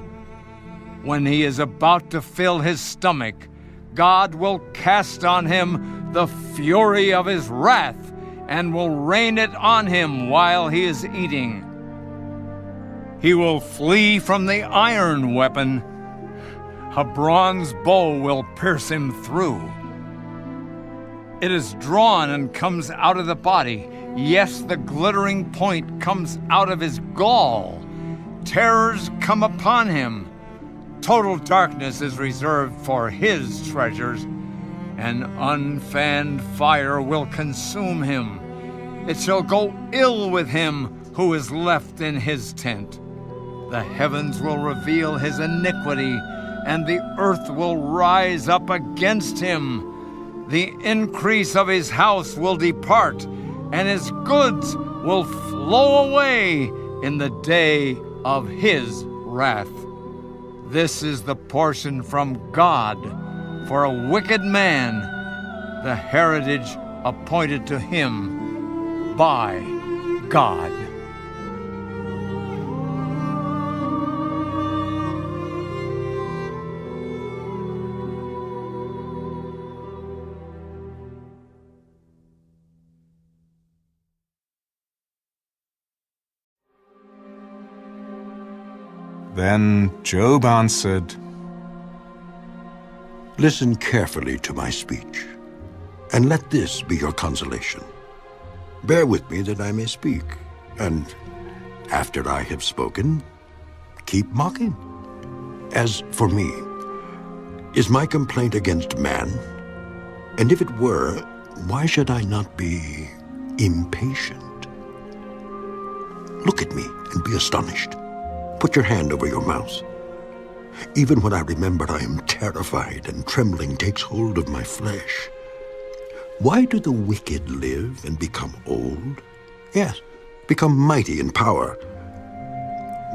When he is about to fill his stomach, God will cast on him the fury of his wrath, and will rain it on him while he is eating. He will flee from the iron weapon. A bronze bow will pierce him through. It is drawn and comes out of the body. Yes, the glittering point comes out of his gall. Terrors come upon him. Total darkness is reserved for his treasures. An unfanned fire will consume him. It shall go ill with him who is left in his tent. The heavens will reveal his iniquity, and the earth will rise up against him. The increase of his house will depart, and his goods will flow away in the day of his wrath. This is the portion from God for a wicked man, the heritage appointed to him by God. Then Job answered, Listen carefully to my speech, and let this be your consolation. Bear with me that I may speak, and after I have spoken, keep mocking. As for me, is my complaint against man? And if it were, why should I not be impatient? Look at me and be astonished. Put your hand over your mouth. Even when I remember, I am terrified, and trembling takes hold of my flesh. Why do the wicked live and become old? Yes, become mighty in power.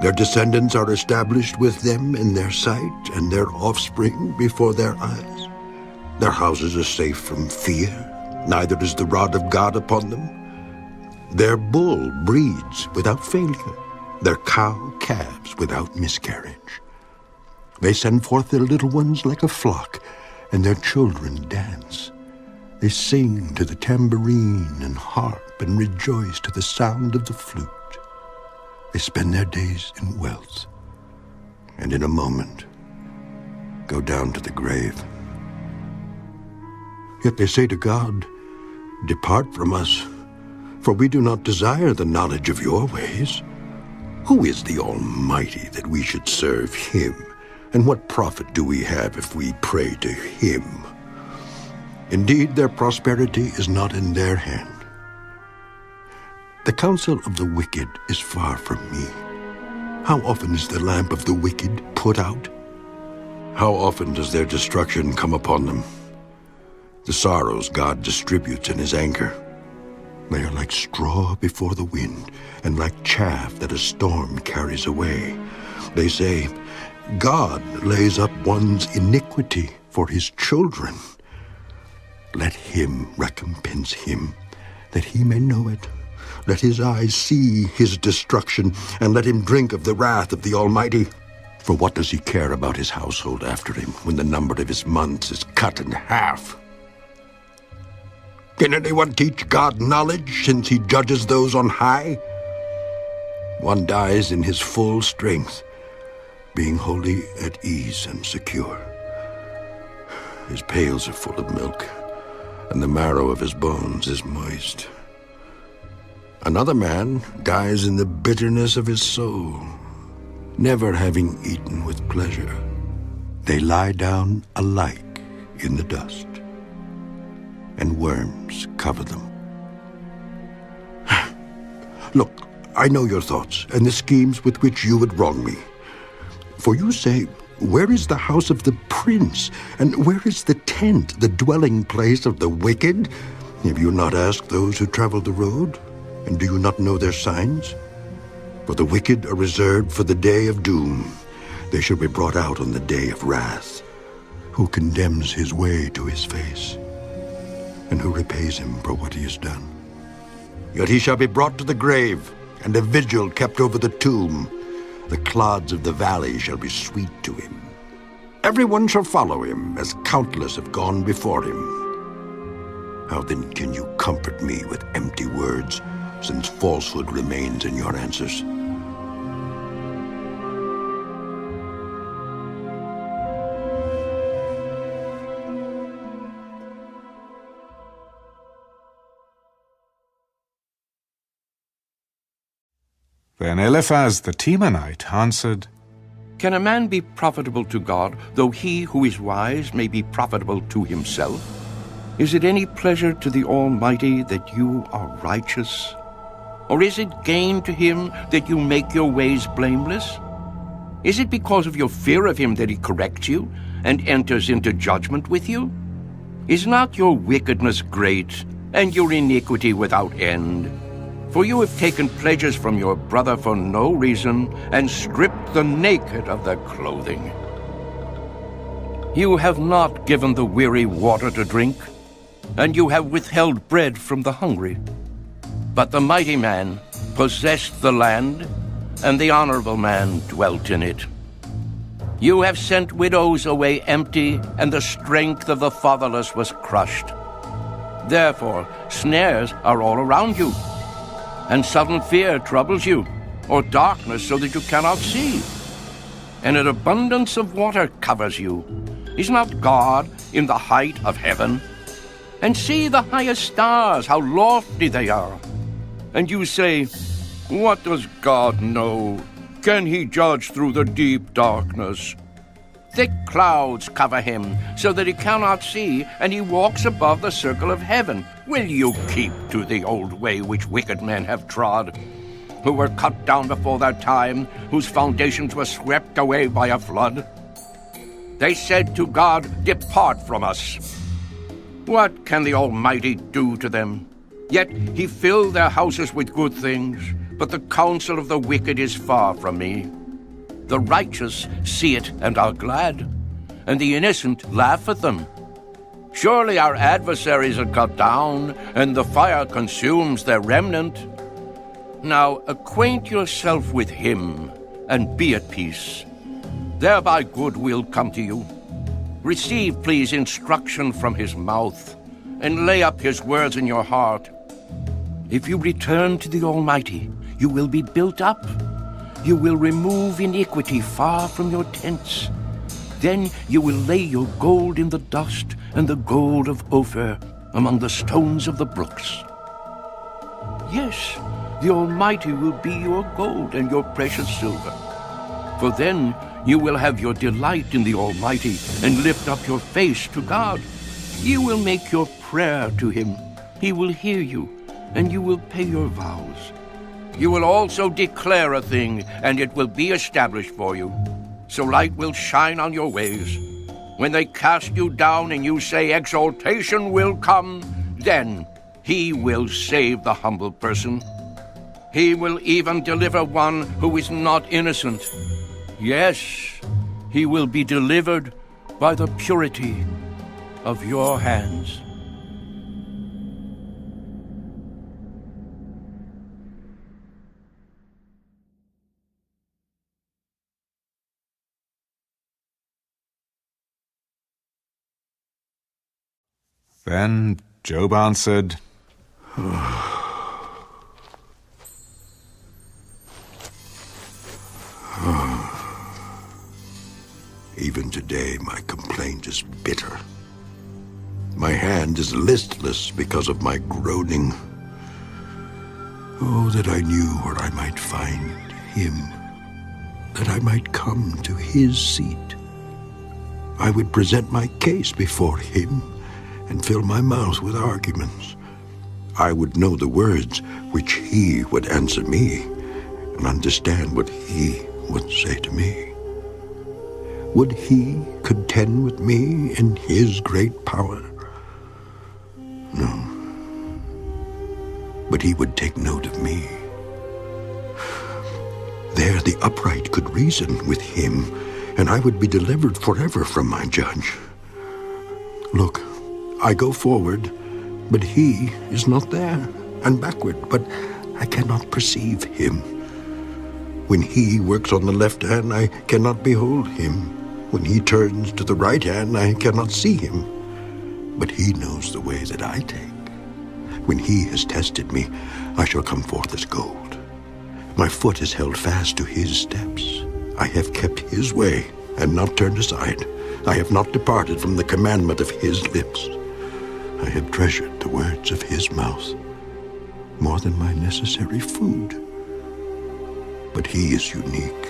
Their descendants are established with them in their sight, and their offspring before their eyes. Their houses are safe from fear, neither is the rod of God upon them. Their bull breeds without failure, their cow calves without miscarriage. They send forth their little ones like a flock, and their children dance. They sing to the tambourine and harp, and rejoice to the sound of the flute. They spend their days in wealth, and in a moment go down to the grave. Yet they say to God, "Depart from us, for we do not desire the knowledge of your ways. Who is the Almighty that we should serve him? And what profit do we have if we pray to him?" Indeed, their prosperity is not in their hand. The counsel of the wicked is far from me. How often is the lamp of the wicked put out? How often does their destruction come upon them? The sorrows God distributes in his anger. They are like straw before the wind, and like chaff that a storm carries away. They say, "God lays up one's iniquity for his children. Let him recompense him, that he may know it. Let his eyes see his destruction, and let him drink of the wrath of the Almighty. For what does he care about his household after him, when the number of his months is cut in half?" Can anyone teach God knowledge, since he judges those on high? One dies in his full strength, being wholly at ease and secure. His pails are full of milk, and the marrow of his bones is moist. Another man dies in the bitterness of his soul, never having eaten with pleasure. They lie down alike in the dust, and worms cover them. Look, I know your thoughts and the schemes with which you would wrong me. For you say, "Where is the house of the prince? And where is the tent, the dwelling place of the wicked?" Have you not asked those who travel the road? And do you not know their signs? For the wicked are reserved for the day of doom. They shall be brought out on the day of wrath. Who condemns his way to his face? And who repays him for what he has done? Yet he shall be brought to the grave, and a vigil kept over the tomb. The clods of the valley shall be sweet to him. Everyone shall follow him, as countless have gone before him. How then can you comfort me with empty words, since falsehood remains in your answers? Then Eliphaz the Temanite answered, Can a man be profitable to God, though he who is wise may be profitable to himself? Is it any pleasure to the Almighty that you are righteous? Or is it gain to him that you make your ways blameless? Is it because of your fear of him that he corrects you and enters into judgment with you? Is not your wickedness great, and your iniquity without end? For you have taken pleasures from your brother for no reason, and stripped the naked of their clothing. You have not given the weary water to drink, and you have withheld bread from the hungry. But the mighty man possessed the land, and the honorable man dwelt in it. You have sent widows away empty, and the strength of the fatherless was crushed. Therefore snares are all around you, and sudden fear troubles you, or darkness so that you cannot see. And an abundance of water covers you. Is not God in the height of heaven? And see the highest stars, how lofty they are. And you say, What does God know? Can he judge through the deep darkness? Thick clouds cover him, so that he cannot see, and he walks above the circle of heaven. Will you keep to the old way which wicked men have trod, who were cut down before their time, whose foundations were swept away by a flood? They said to God, Depart from us. What can the Almighty do to them? Yet he filled their houses with good things, but the counsel of the wicked is far from me. The righteous see it and are glad, and the innocent laugh at them. Surely our adversaries are cut down, and the fire consumes their remnant. Now acquaint yourself with him, and be at peace. Thereby good will come to you. Receive, please, instruction from his mouth, and lay up his words in your heart. If you return to the Almighty, you will be built up. You will remove iniquity far from your tents. Then you will lay your gold in the dust, and the gold of Ophir among the stones of the brooks. Yes, the Almighty will be your gold and your precious silver. For then you will have your delight in the Almighty, and lift up your face to God. You will make your prayer to him. He will hear you, and you will pay your vows. You will also declare a thing, and it will be established for you. So light will shine on your ways. When they cast you down and you say exaltation will come, then he will save the humble person. He will even deliver one who is not innocent. Yes, he will be delivered by the purity of your hands. Then Job answered, Even today my complaint is bitter. My hand is listless because of my groaning. Oh, that I knew where I might find him, that I might come to his seat. I would present my case before him and fill my mouth with arguments. I would know the words which he would answer me, and understand what he would say to me. Would he contend with me in his great power? No. But he would take note of me. There the upright could reason with him, and I would be delivered forever from my judge. Look, I go forward, but he is not there, and backward, but I cannot perceive him. When he works on the left hand, I cannot behold him. When he turns to the right hand, I cannot see him. But he knows the way that I take. When he has tested me, I shall come forth as gold. My foot is held fast to his steps. I have kept his way and not turned aside. I have not departed from the commandment of his lips. I have treasured the words of his mouth more than my necessary food. But he is unique,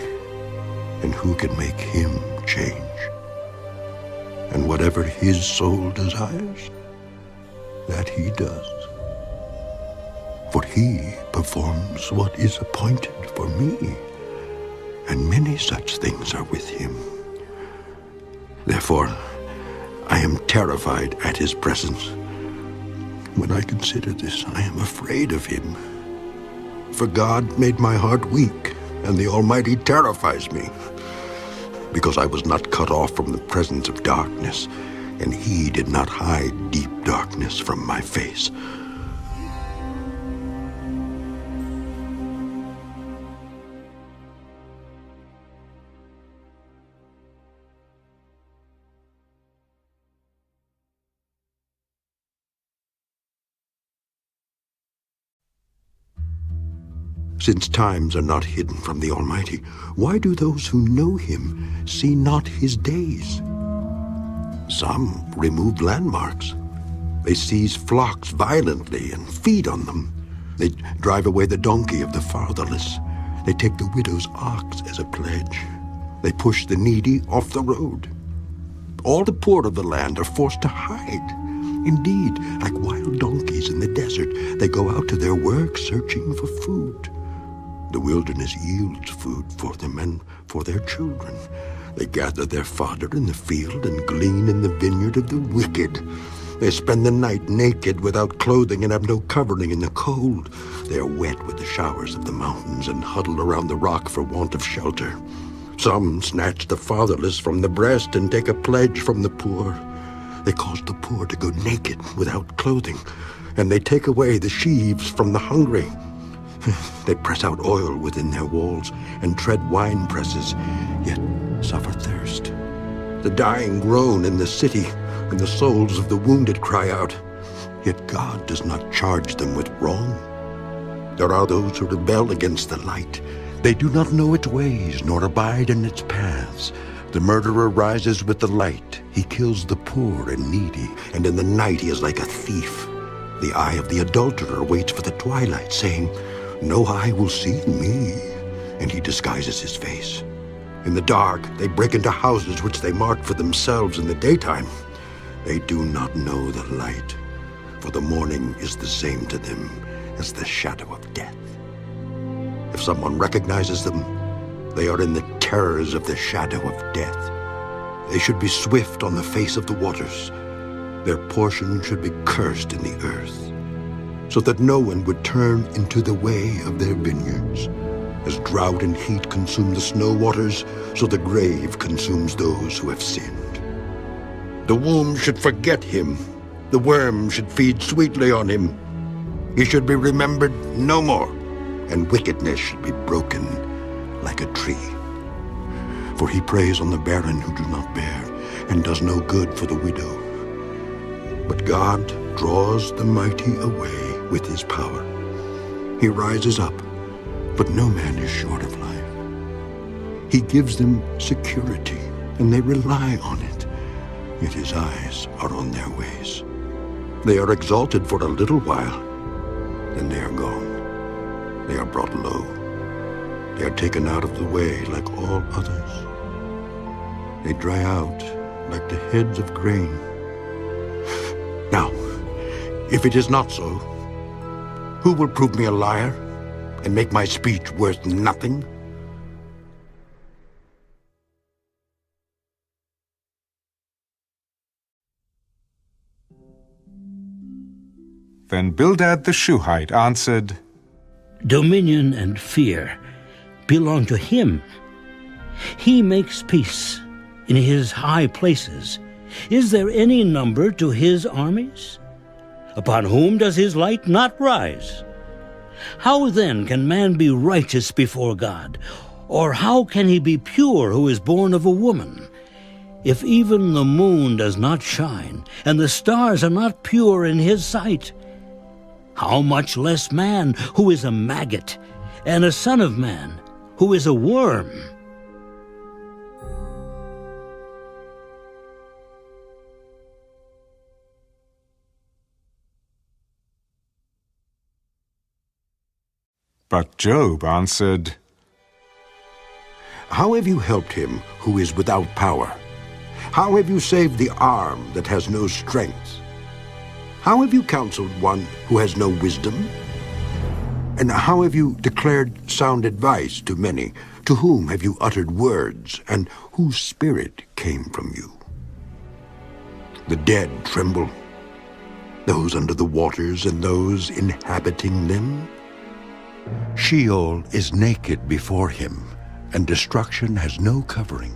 and who can make him change? And whatever his soul desires, that he does. For he performs what is appointed for me, and many such things are with him. Therefore, I am terrified at his presence. When I consider this, I am afraid of him. For God made my heart weak, and the Almighty terrifies me. Because I was not cut off from the presence of darkness, and he did not hide deep darkness from my face. Since times are not hidden from the Almighty, why do those who know him see not his days? Some remove landmarks. They seize flocks violently and feed on them. They drive away the donkey of the fatherless. They take the widow's ox as a pledge. They push the needy off the road. All the poor of the land are forced to hide. Indeed, like wild donkeys in the desert, they go out to their work searching for food. The wilderness yields food for them and for their children. They gather their fodder in the field and glean in the vineyard of the wicked. They spend the night naked, without clothing, and have no covering in the cold. They are wet with the showers of the mountains and huddle around the rock for want of shelter. Some snatch the fatherless from the breast and take a pledge from the poor. They cause the poor to go naked without clothing, and they take away the sheaves from the hungry. They press out oil within their walls and tread wine presses, yet suffer thirst. The dying groan in the city, and the souls of the wounded cry out. Yet God does not charge them with wrong. There are those who rebel against the light. They do not know its ways, nor abide in its paths. The murderer rises with the light. He kills the poor and needy, and in the night he is like a thief. The eye of the adulterer waits for the twilight, saying, "No eye will see me," and he disguises his face. In the dark, they break into houses which they mark for themselves in the daytime. They do not know the light, for the morning is the same to them as the shadow of death. If someone recognizes them, they are in the terrors of the shadow of death. They should be swift on the face of the waters. Their portion should be cursed in the earth, so that no one would turn into the way of their vineyards. As drought and heat consume the snow waters, so the grave consumes those who have sinned. The womb should forget him. The worm should feed sweetly on him. He should be remembered no more, and wickedness should be broken like a tree. For he preys on the barren who do not bear, and does no good for the widow. But God draws the mighty away with his power. He rises up, but no man is short of life. He gives them security, and they rely on it. Yet his eyes are on their ways. They are exalted for a little while, then they are gone. They are brought low. They are taken out of the way like all others. They dry out like the heads of grain. Now, if it is not so, who will prove me a liar and make my speech worth nothing? Then Bildad the Shuhite answered, Dominion and fear belong to him. He makes peace in his high places. Is there any number to his armies? Upon whom does his light not rise? How then can man be righteous before God? Or how can he be pure who is born of a woman? If even the moon does not shine, and the stars are not pure in his sight, how much less man who is a maggot, and a son of man who is a worm? But Job answered, How have you helped him who is without power? How have you saved the arm that has no strength? How have you counseled one who has no wisdom? And how have you declared sound advice to many? To whom have you uttered words, and whose spirit came from you? The dead tremble, those under the waters and those inhabiting them. Sheol is naked before him, and destruction has no covering.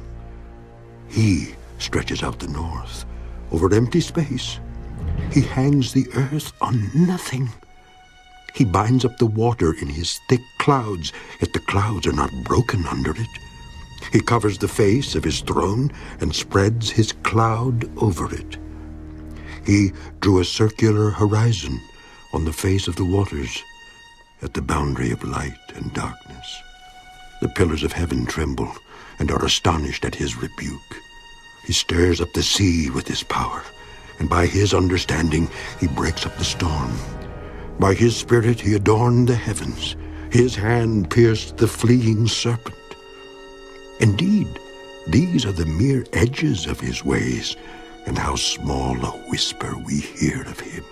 He stretches out the north over empty space. He hangs the earth on nothing. He binds up the water in his thick clouds, yet the clouds are not broken under it. He covers the face of his throne and spreads his cloud over it. He drew a circular horizon on the face of the waters, at the boundary of light and darkness. The pillars of heaven tremble and are astonished at his rebuke. He stirs up the sea with his power, and by his understanding he breaks up the storm. By his spirit he adorned the heavens. His hand pierced the fleeing serpent. Indeed, these are the mere edges of his ways, and how small a whisper we hear of him.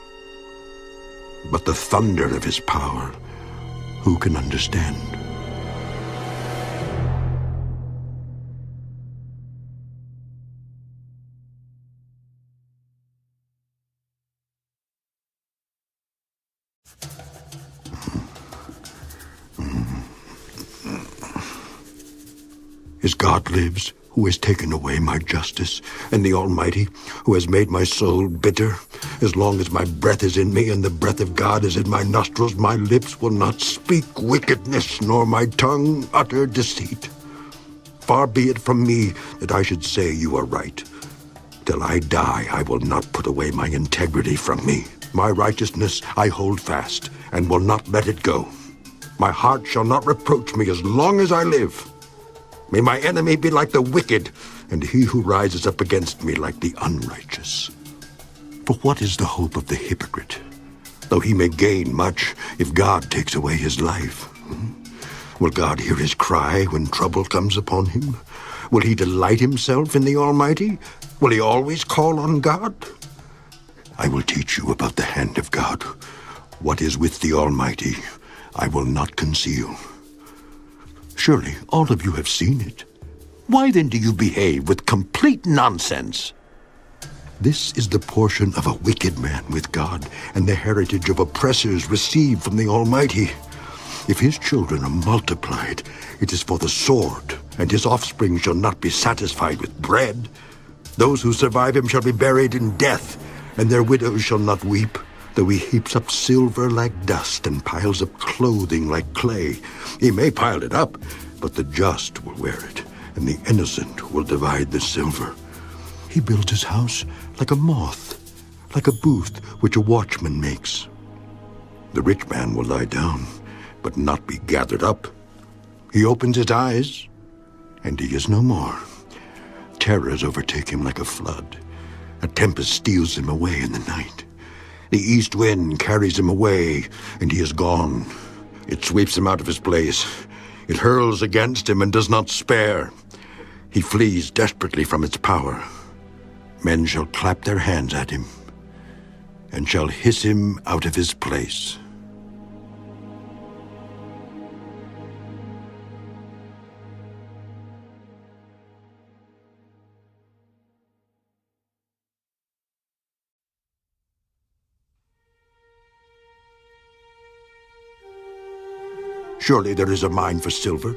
But the thunder of his power, who can understand? As God lives, who has taken away my justice, and the Almighty, who has made my soul bitter, as long as my breath is in me and the breath of God is in my nostrils, my lips will not speak wickedness, nor my tongue utter deceit. Far be it from me that I should say you are right. Till I die, I will not put away my integrity from me. My righteousness I hold fast, and will not let it go. My heart shall not reproach me as long as I live. May my enemy be like the wicked, and he who rises up against me like the unrighteous. For what is the hope of the hypocrite, though he may gain much if God takes away his life? Will God hear his cry when trouble comes upon him? Will he delight himself in the Almighty? Will he always call on God? I will teach you about the hand of God. What is with the Almighty, I will not conceal. Surely all of you have seen it. Why then do you behave with complete nonsense? This is the portion of a wicked man with God, and the heritage of oppressors received from the Almighty. If his children are multiplied, it is for the sword, and his offspring shall not be satisfied with bread. Those who survive him shall be buried in death, and their widows shall not weep, though he heaps up silver like dust and piles up clothing like clay. He may pile it up, but the just will wear it, and the innocent will divide the silver. He builds his house like a moth, like a booth which a watchman makes. The rich man will lie down, but not be gathered up. He opens his eyes, and he is no more. Terrors overtake him like a flood. A tempest steals him away in the night. The east wind carries him away, and he is gone. It sweeps him out of his place. It hurls against him and does not spare. He flees desperately from its power. Men shall clap their hands at him, and shall hiss him out of his place. Surely there is a mine for silver,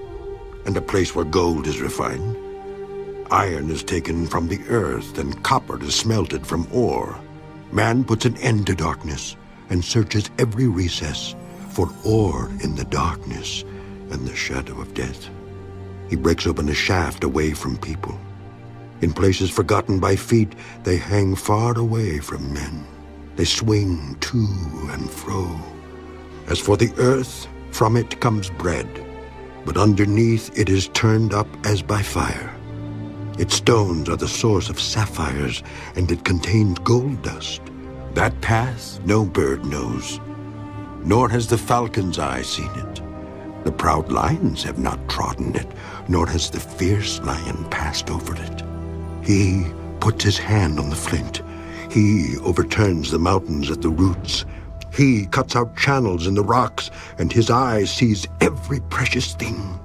and a place where gold is refined. Iron is taken from the earth, and copper is smelted from ore. Man puts an end to darkness, and searches every recess for ore in the darkness and the shadow of death. He breaks open a shaft away from people. In places forgotten by feet, they hang far away from men. They swing to and fro. As for the earth, from it comes bread, but underneath it is turned up as by fire. Its stones are the source of sapphires, and it contains gold dust. That path no bird knows, nor has the falcon's eye seen it. The proud lions have not trodden it, nor has the fierce lion passed over it. He puts his hand on the flint. He overturns the mountains at the roots. He cuts out channels in the rocks, and his eye sees every precious thing.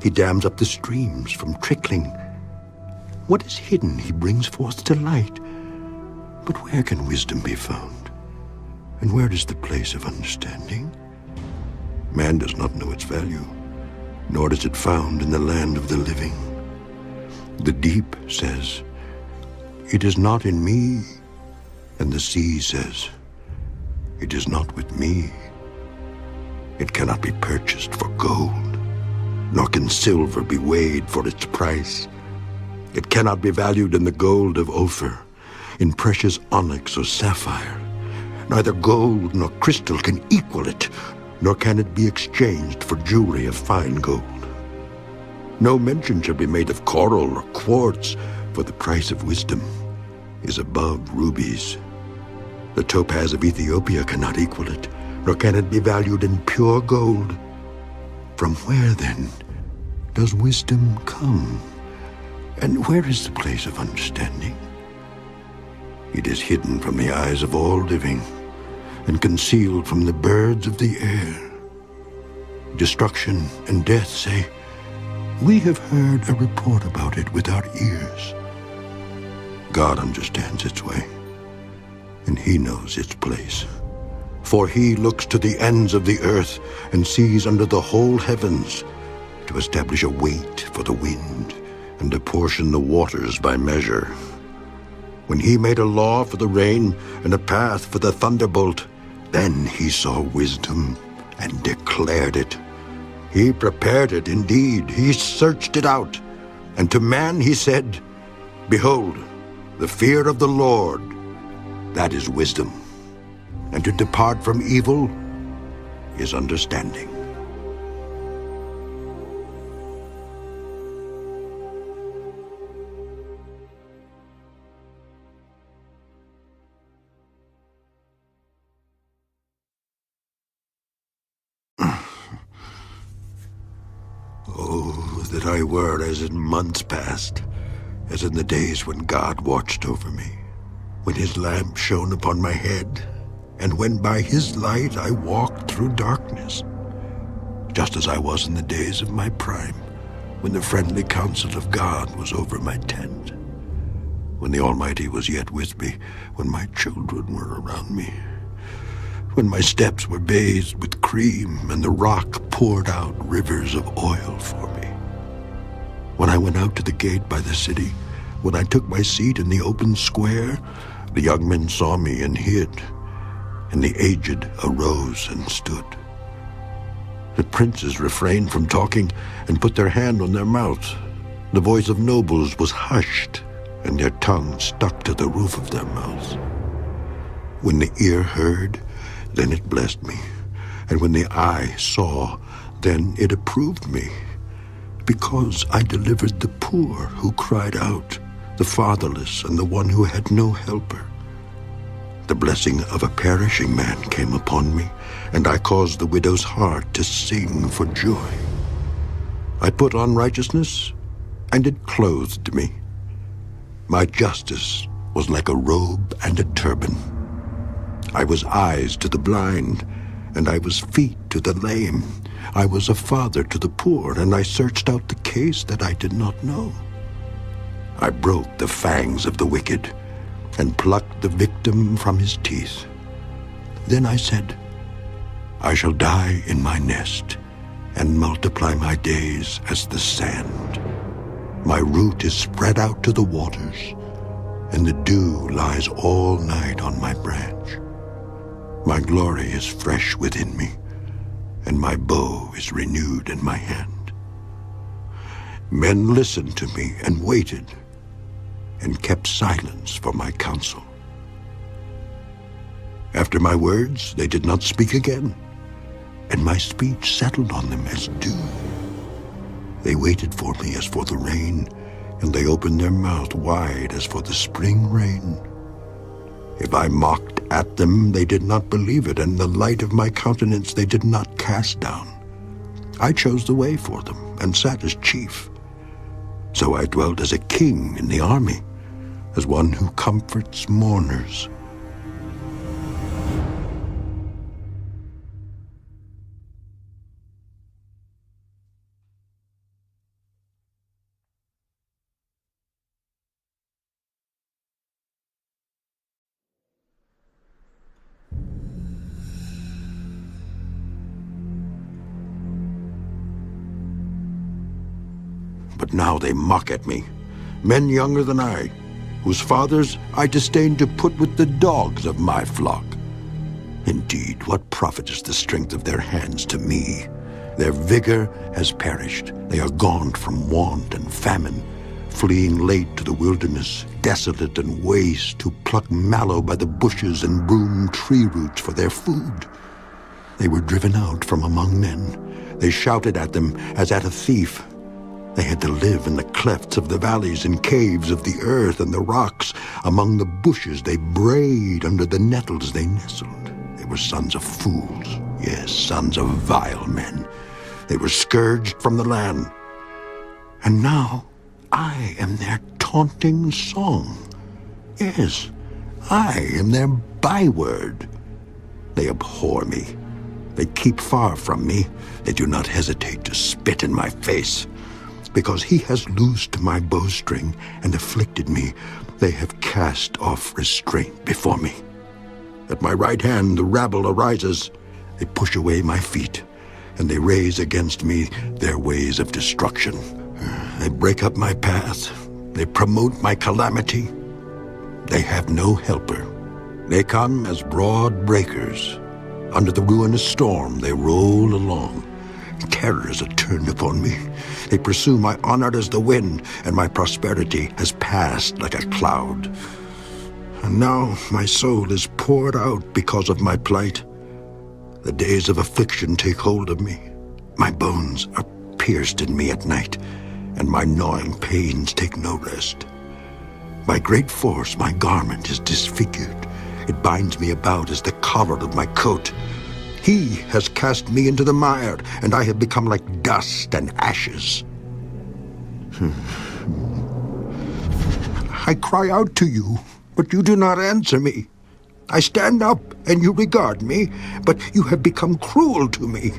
He dams up the streams from trickling. What is hidden he brings forth to light. But where can wisdom be found? And where is the place of understanding? Man does not know its value, nor is it found in the land of the living. The deep says, "It is not in me," and the sea says, "It is not with me." It cannot be purchased for gold, nor can silver be weighed for its price. It cannot be valued in the gold of Ophir, in precious onyx or sapphire. Neither gold nor crystal can equal it, nor can it be exchanged for jewelry of fine gold. No mention shall be made of coral or quartz, for the price of wisdom is above rubies. The topaz of Ethiopia cannot equal it, nor can it be valued in pure gold. From where, then, does wisdom come? And where is the place of understanding? It is hidden from the eyes of all living, and concealed from the birds of the air. Destruction and death say, "We have heard a report about it with our ears." God understands its way, and he knows its place For he looks to the ends of the earth and sees under the whole heavens, to establish a weight for the wind and apportion the waters by measure. When he made a law for the rain and a path for the thunderbolt, then he saw wisdom and declared it. He prepared it indeed, he searched it out. And to man he said, Behold, the fear of the Lord, that is wisdom. And to depart from evil is understanding. Oh, that I were as in months past, as in the days when God watched over me, when his lamp shone upon my head, and when by his light I walked through darkness, just as I was in the days of my prime, when the friendly counsel of God was over my tent, when the Almighty was yet with me, when my children were around me, when my steps were bathed with cream and the rock poured out rivers of oil for me, when I went out to the gate by the city, when I took my seat in the open square, the young men saw me and hid, and the aged arose and stood. The princes refrained from talking and put their hand on their mouths. The voice of nobles was hushed, and their tongues stuck to the roof of their mouths. When the ear heard, then it blessed me, and when the eye saw, then it approved me, because I delivered the poor who cried out, the fatherless and the one who had no helper. The blessing of a perishing man came upon me, and I caused the widow's heart to sing for joy. I put on righteousness, and it clothed me. My justice was like a robe and a turban. I was eyes to the blind, and I was feet to the lame. I was a father to the poor, and I searched out the case that I did not know. I broke the fangs of the wicked, and plucked the victim from his teeth. Then I said, I shall die in my nest, and multiply my days as the sand. My root is spread out to the waters, and the dew lies all night on my branch. My glory is fresh within me, and my bow is renewed in my hand. Men listened to me and waited, and kept silence for my counsel. After my words, they did not speak again, and my speech settled on them as dew. They waited for me as for the rain, and they opened their mouth wide as for the spring rain. If I mocked at them, they did not believe it, and the light of my countenance they did not cast down. I chose the way for them, and sat as chief. So I dwelt as a king in the army, as one who comforts mourners. But now they mock at me, men younger than I, whose fathers I disdain to put with the dogs of my flock. Indeed, what profit is the strength of their hands to me? Their vigor has perished. They are gaunt from want and famine, fleeing late to the wilderness, desolate and waste, to pluck mallow by the bushes and broom tree roots for their food. They were driven out from among men. They shouted at them as at a thief. They had to live in the clefts of the valleys, in caves of the earth and the rocks. Among the bushes they brayed, under the nettles they nestled. They were sons of fools, yes, sons of vile men. They were scourged from the land. And now I am their taunting song. Yes, I am their byword. They abhor me. They keep far from me. They do not hesitate to spit in my face. Because he has loosed my bowstring and afflicted me, they have cast off restraint before me. At my right hand the rabble arises. They push away my feet, and they raise against me their ways of destruction. They break up my path. They promote my calamity. They have no helper. They come as broad breakers. Under the ruinous storm they roll along. Terrors are turned upon me. They pursue my honor as the wind, and my prosperity has passed like a cloud. And now my soul is poured out because of my plight. The days of affliction take hold of me. My bones are pierced in me at night, and my gnawing pains take no rest. By great force my garment is disfigured. It binds me about as the collar of my coat. He has cast me into the mire, and I have become like dust and ashes. I cry out to you, but you do not answer me. I stand up, and you regard me, but you have become cruel to me.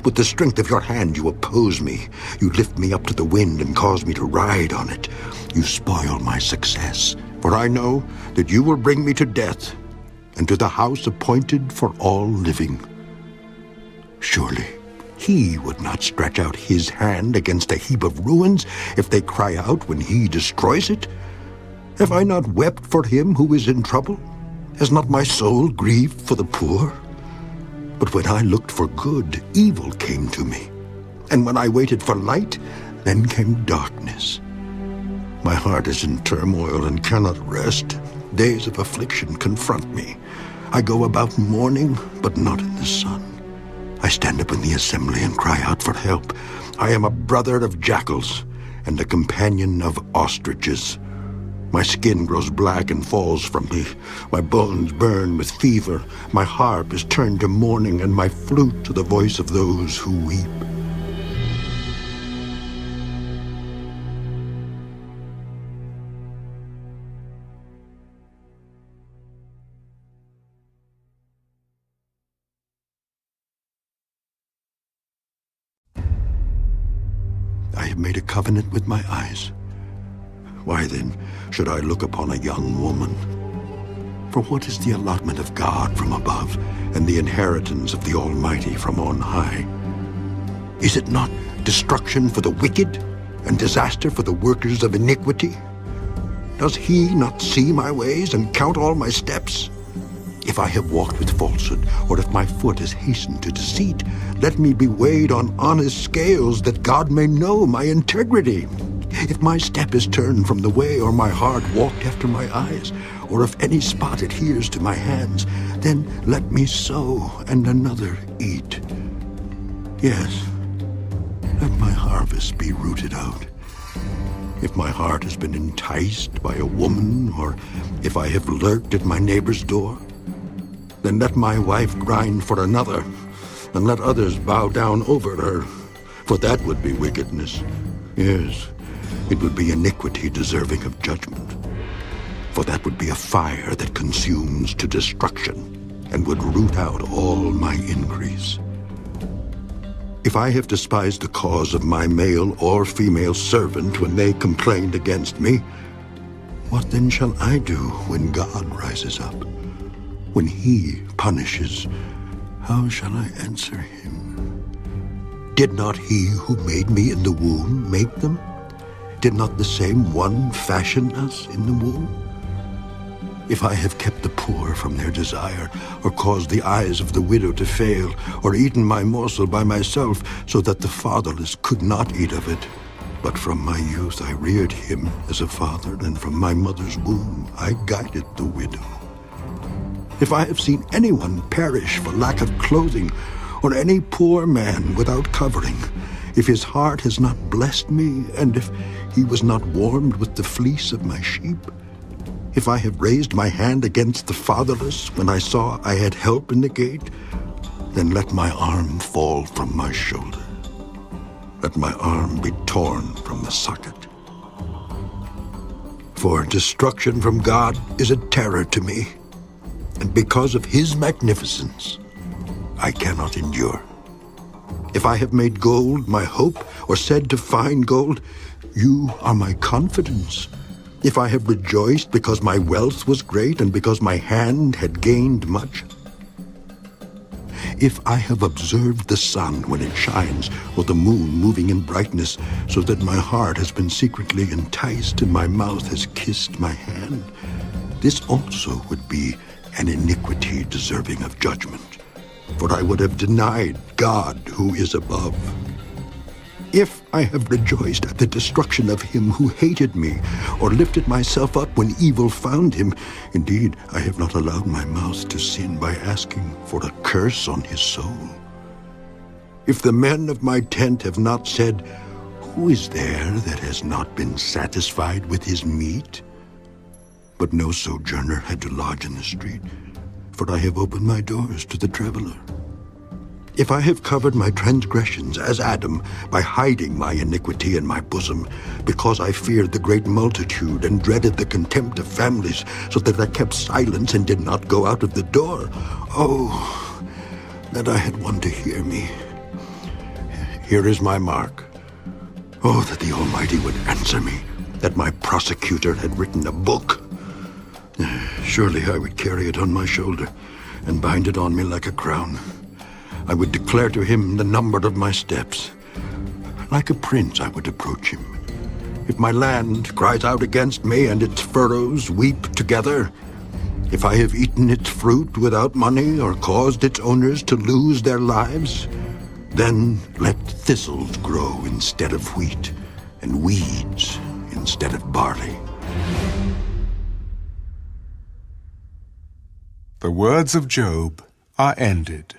With the strength of your hand you oppose me. You lift me up to the wind and cause me to ride on it. You spoil my success, for I know that you will bring me to death, and to the house appointed for all living. Surely he would not stretch out his hand against a heap of ruins if they cry out when he destroys it. Have I not wept for him who is in trouble? Has not my soul grieved for the poor? But when I looked for good, evil came to me. And when I waited for light, then came darkness. My heart is in turmoil and cannot rest. Days of affliction confront me. I go about mourning, but not in the sun. I stand up in the assembly and cry out for help. I am a brother of jackals and a companion of ostriches. My skin grows black and falls from me. My bones burn with fever. My harp is turned to mourning, and my flute to the voice of those who weep. I have made a covenant with my eyes. Why then should I look upon a young woman? For what is the allotment of God from above, and the inheritance of the Almighty from on high? Is it not destruction for the wicked, and disaster for the workers of iniquity? Does he not see my ways and count all my steps? If I have walked with falsehood, or if my foot has hastened to deceit, let me be weighed on honest scales, that God may know my integrity. If my step is turned from the way, or my heart walked after my eyes, or if any spot adheres to my hands, then let me sow and another eat. Yes, let my harvest be rooted out. If my heart has been enticed by a woman, or if I have lurked at my neighbor's door, then let my wife grind for another, and let others bow down over her, for that would be wickedness. Yes, it would be iniquity deserving of judgment, for that would be a fire that consumes to destruction, and would root out all my increase. If I have despised the cause of my male or female servant when they complained against me, what then shall I do when God rises up? When he punishes, how shall I answer him? Did not he who made me in the womb make them? Did not the same one fashion us in the womb? If I have kept the poor from their desire, or caused the eyes of the widow to fail, or eaten my morsel by myself, so that the fatherless could not eat of it, but from my youth I reared him as a father, and from my mother's womb I guided the widow. If I have seen anyone perish for lack of clothing, or any poor man without covering, if his heart has not blessed me, and if he was not warmed with the fleece of my sheep, if I have raised my hand against the fatherless when I saw I had help in the gate, then let my arm fall from my shoulder. Let my arm be torn from the socket. For destruction from God is a terror to me, and because of his magnificence, I cannot endure. If I have made gold my hope, or said to find gold, you are my confidence. If I have rejoiced because my wealth was great and because my hand had gained much? If I have observed the sun when it shines, or the moon moving in brightness, so that my heart has been secretly enticed and my mouth has kissed my hand, this also would be an iniquity deserving of judgment, for I would have denied God who is above. If I have rejoiced at the destruction of him who hated me, or lifted myself up when evil found him, indeed I have not allowed my mouth to sin by asking for a curse on his soul. If the men of my tent have not said, "Who is there that has not been satisfied with his meat?" But no sojourner had to lodge in the street, for I have opened my doors to the traveler. If I have covered my transgressions as Adam by hiding my iniquity in my bosom, because I feared the great multitude and dreaded the contempt of families, so that I kept silence and did not go out of the door, oh, that I had one to hear me. Here is my mark. Oh, that the Almighty would answer me, that my prosecutor had written a book. Surely I would carry it on my shoulder and bind it on me like a crown. I would declare to him the number of my steps. Like a prince I would approach him. If my land cries out against me and its furrows weep together, if I have eaten its fruit without money or caused its owners to lose their lives, then let thistles grow instead of wheat and weeds instead of barley. The words of Job are ended.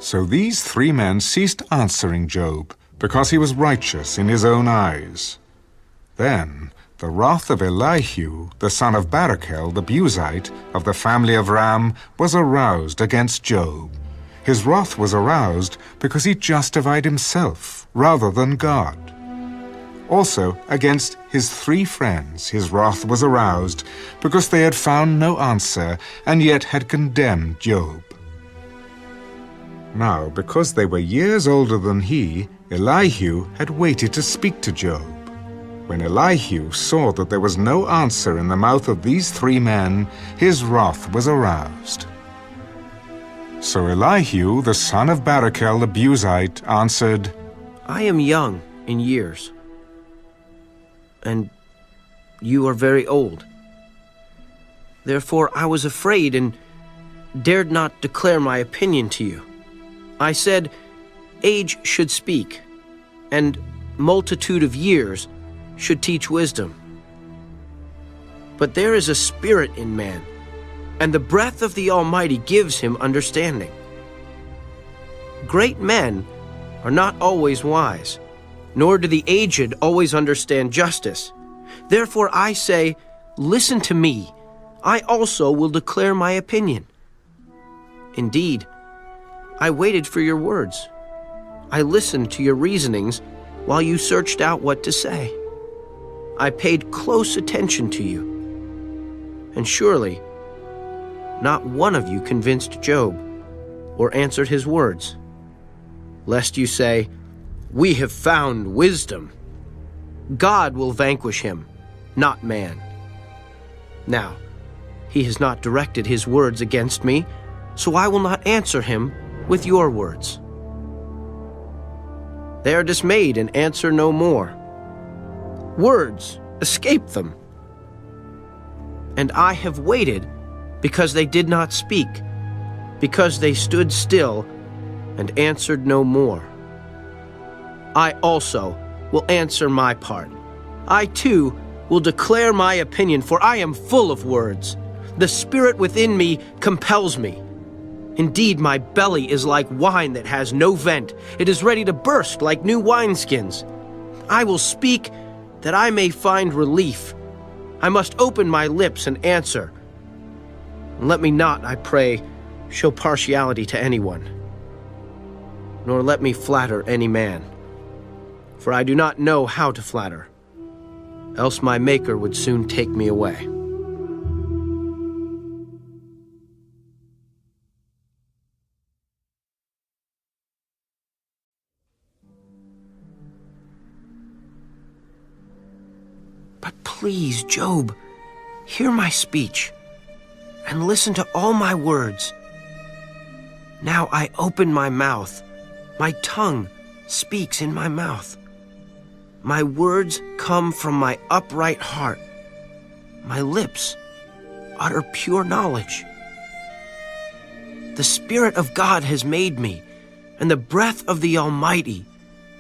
So these 3 men ceased answering Job, because he was righteous in his own eyes. Then the wrath of Elihu, the son of Barachel the Buzite, of the family of Ram, was aroused against Job. His wrath was aroused because he justified himself rather than God. Also, against his 3 friends his wrath was aroused, because they had found no answer, and yet had condemned Job. Now, because they were years older than he, Elihu had waited to speak to Job. When Elihu saw that there was no answer in the mouth of these 3 men, his wrath was aroused. So Elihu, the son of Barachel the Buzite, answered, I am young in years, and you are very old. Therefore I was afraid and dared not declare my opinion to you. I said, age should speak, and multitude of years should teach wisdom. But there is a spirit in man, and the breath of the Almighty gives him understanding. Great men are not always wise, nor do the aged always understand justice. Therefore I say, listen to me, I also will declare my opinion. Indeed, I waited for your words. I listened to your reasonings while you searched out what to say. I paid close attention to you. And surely, not one of you convinced Job or answered his words. Lest you say, we have found wisdom. God will vanquish him, not man. Now, he has not directed his words against me, so I will not answer him with your words. They are dismayed and answer no more. Words escape them. And I have waited because they did not speak, because they stood still and answered no more. I also will answer my part. I too will declare my opinion, for I am full of words. The spirit within me compels me. Indeed, my belly is like wine that has no vent. It is ready to burst like new wineskins. I will speak that I may find relief. I must open my lips and answer. And let me not, I pray, show partiality to anyone, nor let me flatter any man. For I do not know how to flatter, else my Maker would soon take me away. But please, Job, hear my speech and listen to all my words. Now I open my mouth. My tongue speaks in my mouth. My words come from my upright heart. My lips utter pure knowledge. The Spirit of God has made me, and the breath of the Almighty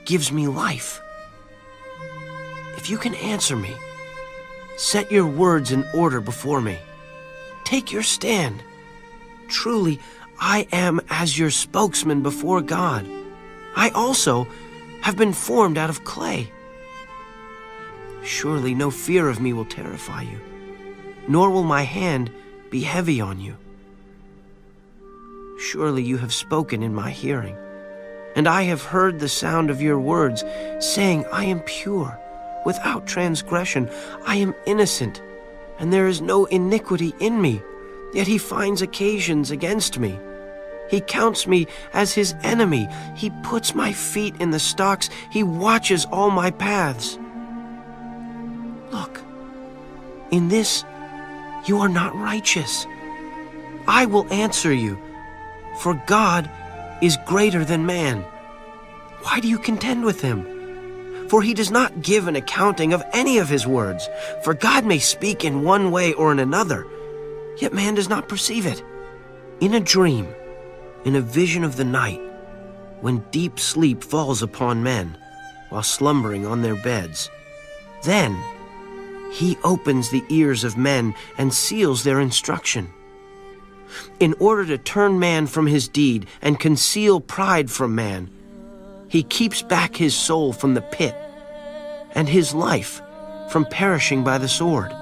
gives me life. If you can answer me, set your words in order before me. Take your stand. Truly, I am as your spokesman before God. I also have been formed out of clay. Surely no fear of me will terrify you, nor will my hand be heavy on you. Surely you have spoken in my hearing, and I have heard the sound of your words, saying, I am pure, without transgression. I am innocent, and there is no iniquity in me. Yet he finds occasions against me. He counts me as his enemy. He puts my feet in the stocks. He watches all my paths. Look, in this you are not righteous. I will answer you, for God is greater than man. Why do you contend with him? For he does not give an accounting of any of his words. For God may speak in one way or in another, yet man does not perceive it. In a dream, in a vision of the night, when deep sleep falls upon men while slumbering on their beds, then he opens the ears of men and seals their instruction. In order to turn man from his deed and conceal pride from man, he keeps back his soul from the pit and his life from perishing by the sword.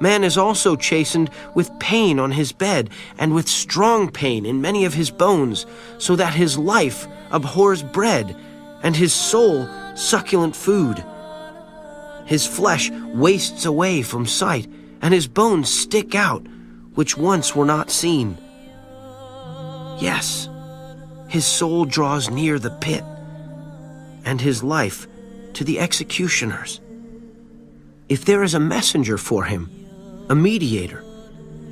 Man is also chastened with pain on his bed and with strong pain in many of his bones, so that his life abhors bread and his soul succulent food. His flesh wastes away from sight, and his bones stick out, which once were not seen. Yes, his soul draws near the pit, and his life to the executioners. If there is a messenger for him, a mediator,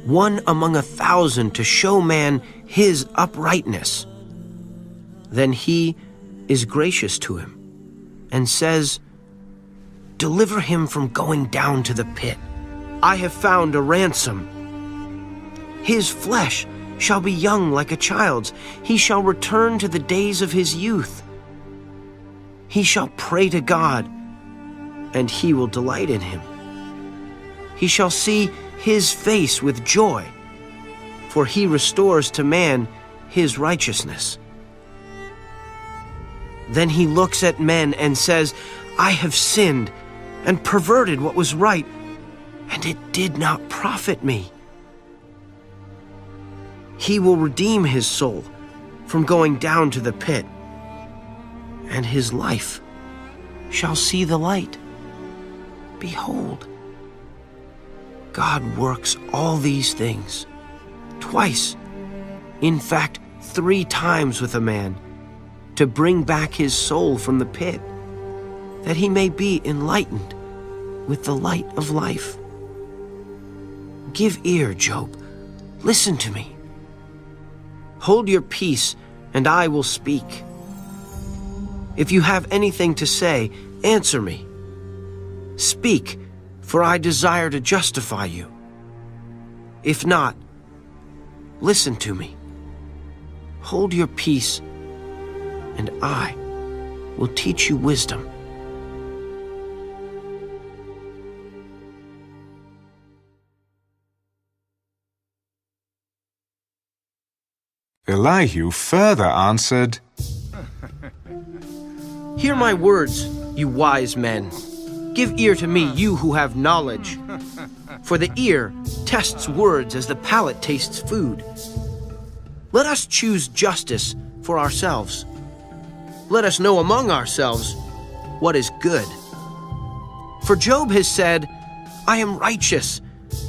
one among 1,000 to show man his uprightness, then he is gracious to him and says, deliver him from going down to the pit. I have found a ransom. His flesh shall be young like a child's. He shall return to the days of his youth. He shall pray to God, and he will delight in him. He shall see his face with joy, for he restores to man his righteousness. Then he looks at men and says, I have sinned and perverted what was right, and it did not profit me. He will redeem his soul from going down to the pit, and his life shall see the light. Behold, God works all these things, twice, in fact 3 times with a man, to bring back his soul from the pit, that he may be enlightened with the light of life. Give ear, Job. Listen to me. Hold your peace, and I will speak. If you have anything to say, answer me. Speak, for I desire to justify you. If not, listen to me. Hold your peace, and I will teach you wisdom. Elihu further answered, Hear my words, you wise men. Give ear to me, you who have knowledge. For the ear tests words as the palate tastes food. Let us choose justice for ourselves. Let us know among ourselves what is good. For Job has said, I am righteous,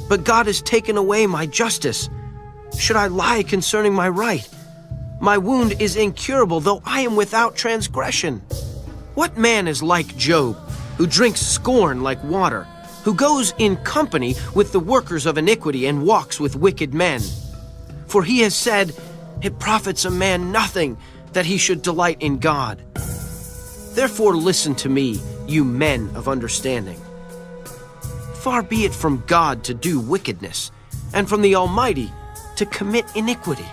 but God has taken away my justice. Should I lie concerning my right? My wound is incurable, though I am without transgression. What man is like Job, who drinks scorn like water, who goes in company with the workers of iniquity and walks with wicked men. For he has said, it profits a man nothing that he should delight in God. Therefore listen to me, you men of understanding. Far be it from God to do wickedness, and from the Almighty to commit iniquity.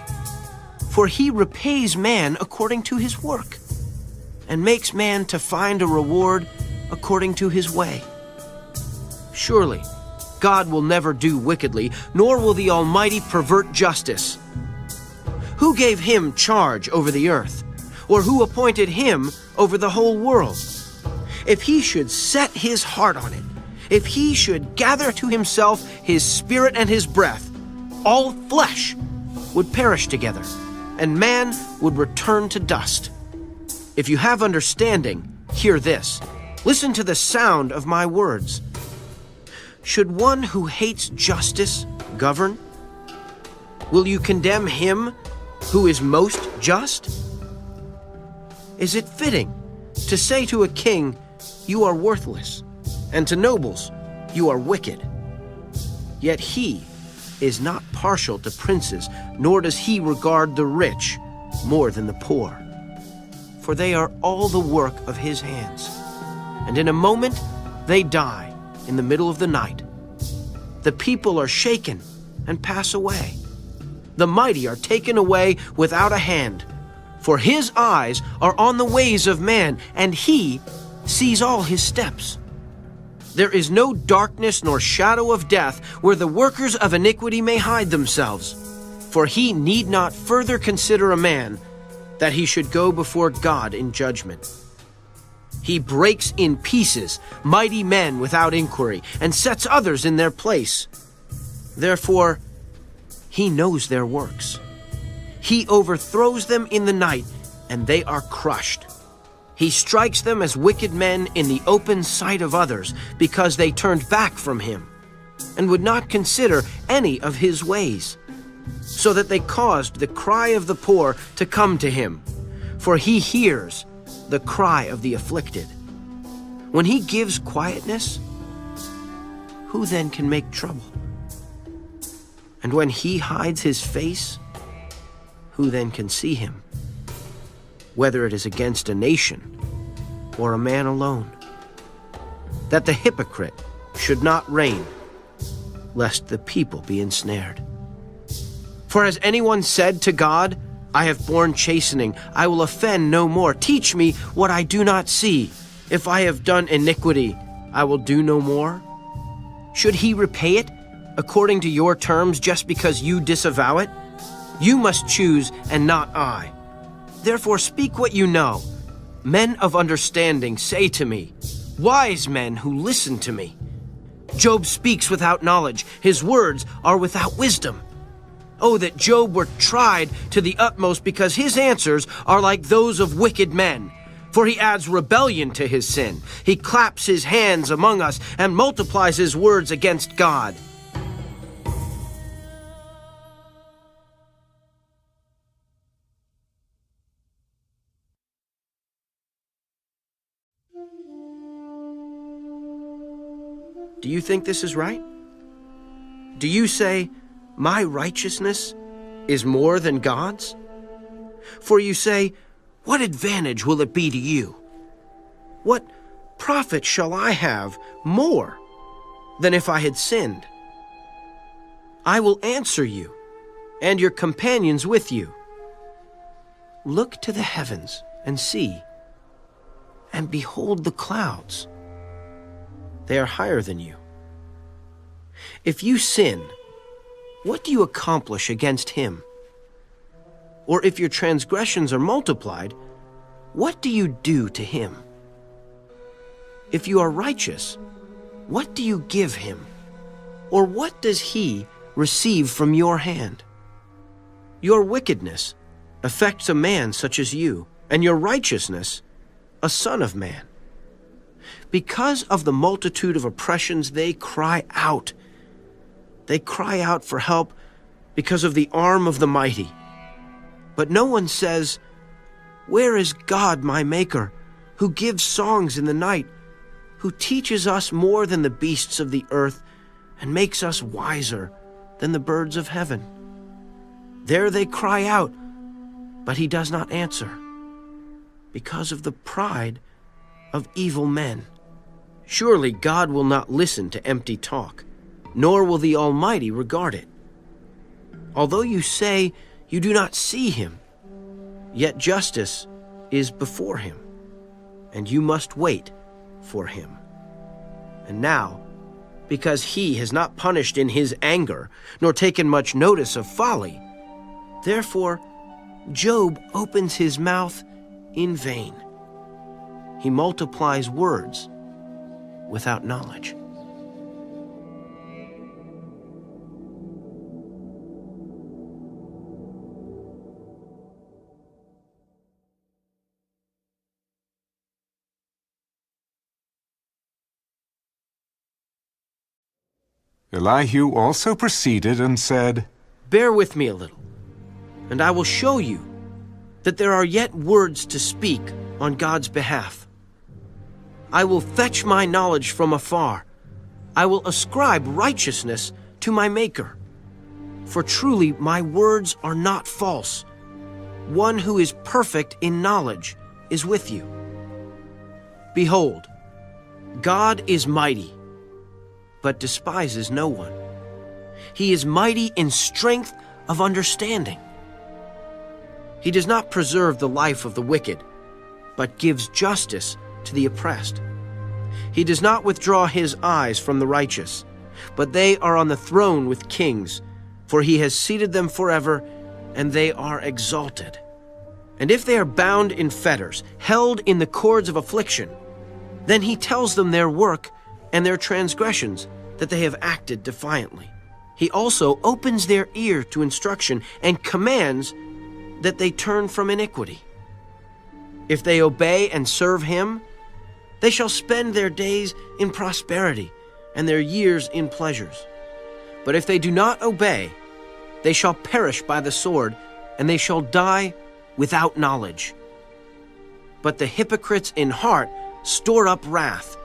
For he repays man according to his work, and makes man to find a reward according to his way. Surely, God will never do wickedly, nor will the Almighty pervert justice. Who gave him charge over the earth? Or who appointed him over the whole world? If he should set his heart on it, if he should gather to himself his spirit and his breath, all flesh would perish together, and man would return to dust. If you have understanding, hear this. Listen to the sound of my words. Should one who hates justice govern? Will you condemn him who is most just? Is it fitting to say to a king, you are worthless, and to nobles, you are wicked? Yet he is not partial to princes, nor does he regard the rich more than the poor. For they are all the work of his hands, and in a moment they die in the middle of the night. The people are shaken and pass away. The mighty are taken away without a hand. For his eyes are on the ways of man, and he sees all his steps. There is no darkness nor shadow of death where the workers of iniquity may hide themselves. For he need not further consider a man, that he should go before God in judgment. He breaks in pieces mighty men without inquiry, and sets others in their place. Therefore, he knows their works. He overthrows them in the night, and they are crushed. He strikes them as wicked men in the open sight of others, because they turned back from him, and would not consider any of his ways, so that they caused the cry of the poor to come to him, for he hears the cry of the afflicted. When he gives quietness, who then can make trouble? And when he hides his face, who then can see him? Whether it is against a nation or a man alone. That the hypocrite should not reign, lest the people be ensnared. For has anyone said to God, I have borne chastening, I will offend no more. Teach me what I do not see. If I have done iniquity, I will do no more. Should he repay it according to your terms just because you disavow it? You must choose and not I. Therefore speak what you know. Men of understanding say to me, wise men who listen to me. Job speaks without knowledge, his words are without wisdom. Oh, that Job were tried to the utmost, because his answers are like those of wicked men. For he adds rebellion to his sin. He claps his hands among us and multiplies his words against God. Do you think this is right? Do you say, my righteousness is more than God's? For you say, what advantage will it be to you? What profit shall I have more than if I had sinned? I will answer you, and your companions with you. Look to the heavens and see, and behold the clouds. They are higher than you. If you sin, what do you accomplish against him? Or if your transgressions are multiplied, what do you do to him? If you are righteous, what do you give him? Or what does he receive from your hand? Your wickedness affects a man such as you, and your righteousness a son of man. Because of the multitude of oppressions, they cry out. They cry out for help because of the arm of the mighty. But no one says, where is God my maker, who gives songs in the night, who teaches us more than the beasts of the earth and makes us wiser than the birds of heaven. There they cry out, but he does not answer, because of the pride of evil men. Surely God will not listen to empty talk, nor will the Almighty regard it. Although you say you do not see him, yet justice is before him, and you must wait for him. And now, because he has not punished in his anger, nor taken much notice of folly, therefore Job opens his mouth in vain. He multiplies words without knowledge. Elihu also proceeded and said, Bear with me a little, and I will show you that there are yet words to speak on God's behalf. I will fetch my knowledge from afar. I will ascribe righteousness to my Maker. For truly my words are not false. One who is perfect in knowledge is with you. Behold, God is mighty, but despises no one. He is mighty in strength of understanding. He does not preserve the life of the wicked, but gives justice to the oppressed. He does not withdraw his eyes from the righteous, but they are on the throne with kings, for he has seated them forever, and they are exalted. And if they are bound in fetters, held in the cords of affliction, then he tells them their work and their transgressions, that they have acted defiantly. He also opens their ear to instruction and commands that they turn from iniquity. If they obey and serve him, they shall spend their days in prosperity and their years in pleasures. But if they do not obey, they shall perish by the sword, and they shall die without knowledge. But the hypocrites in heart store up wrath.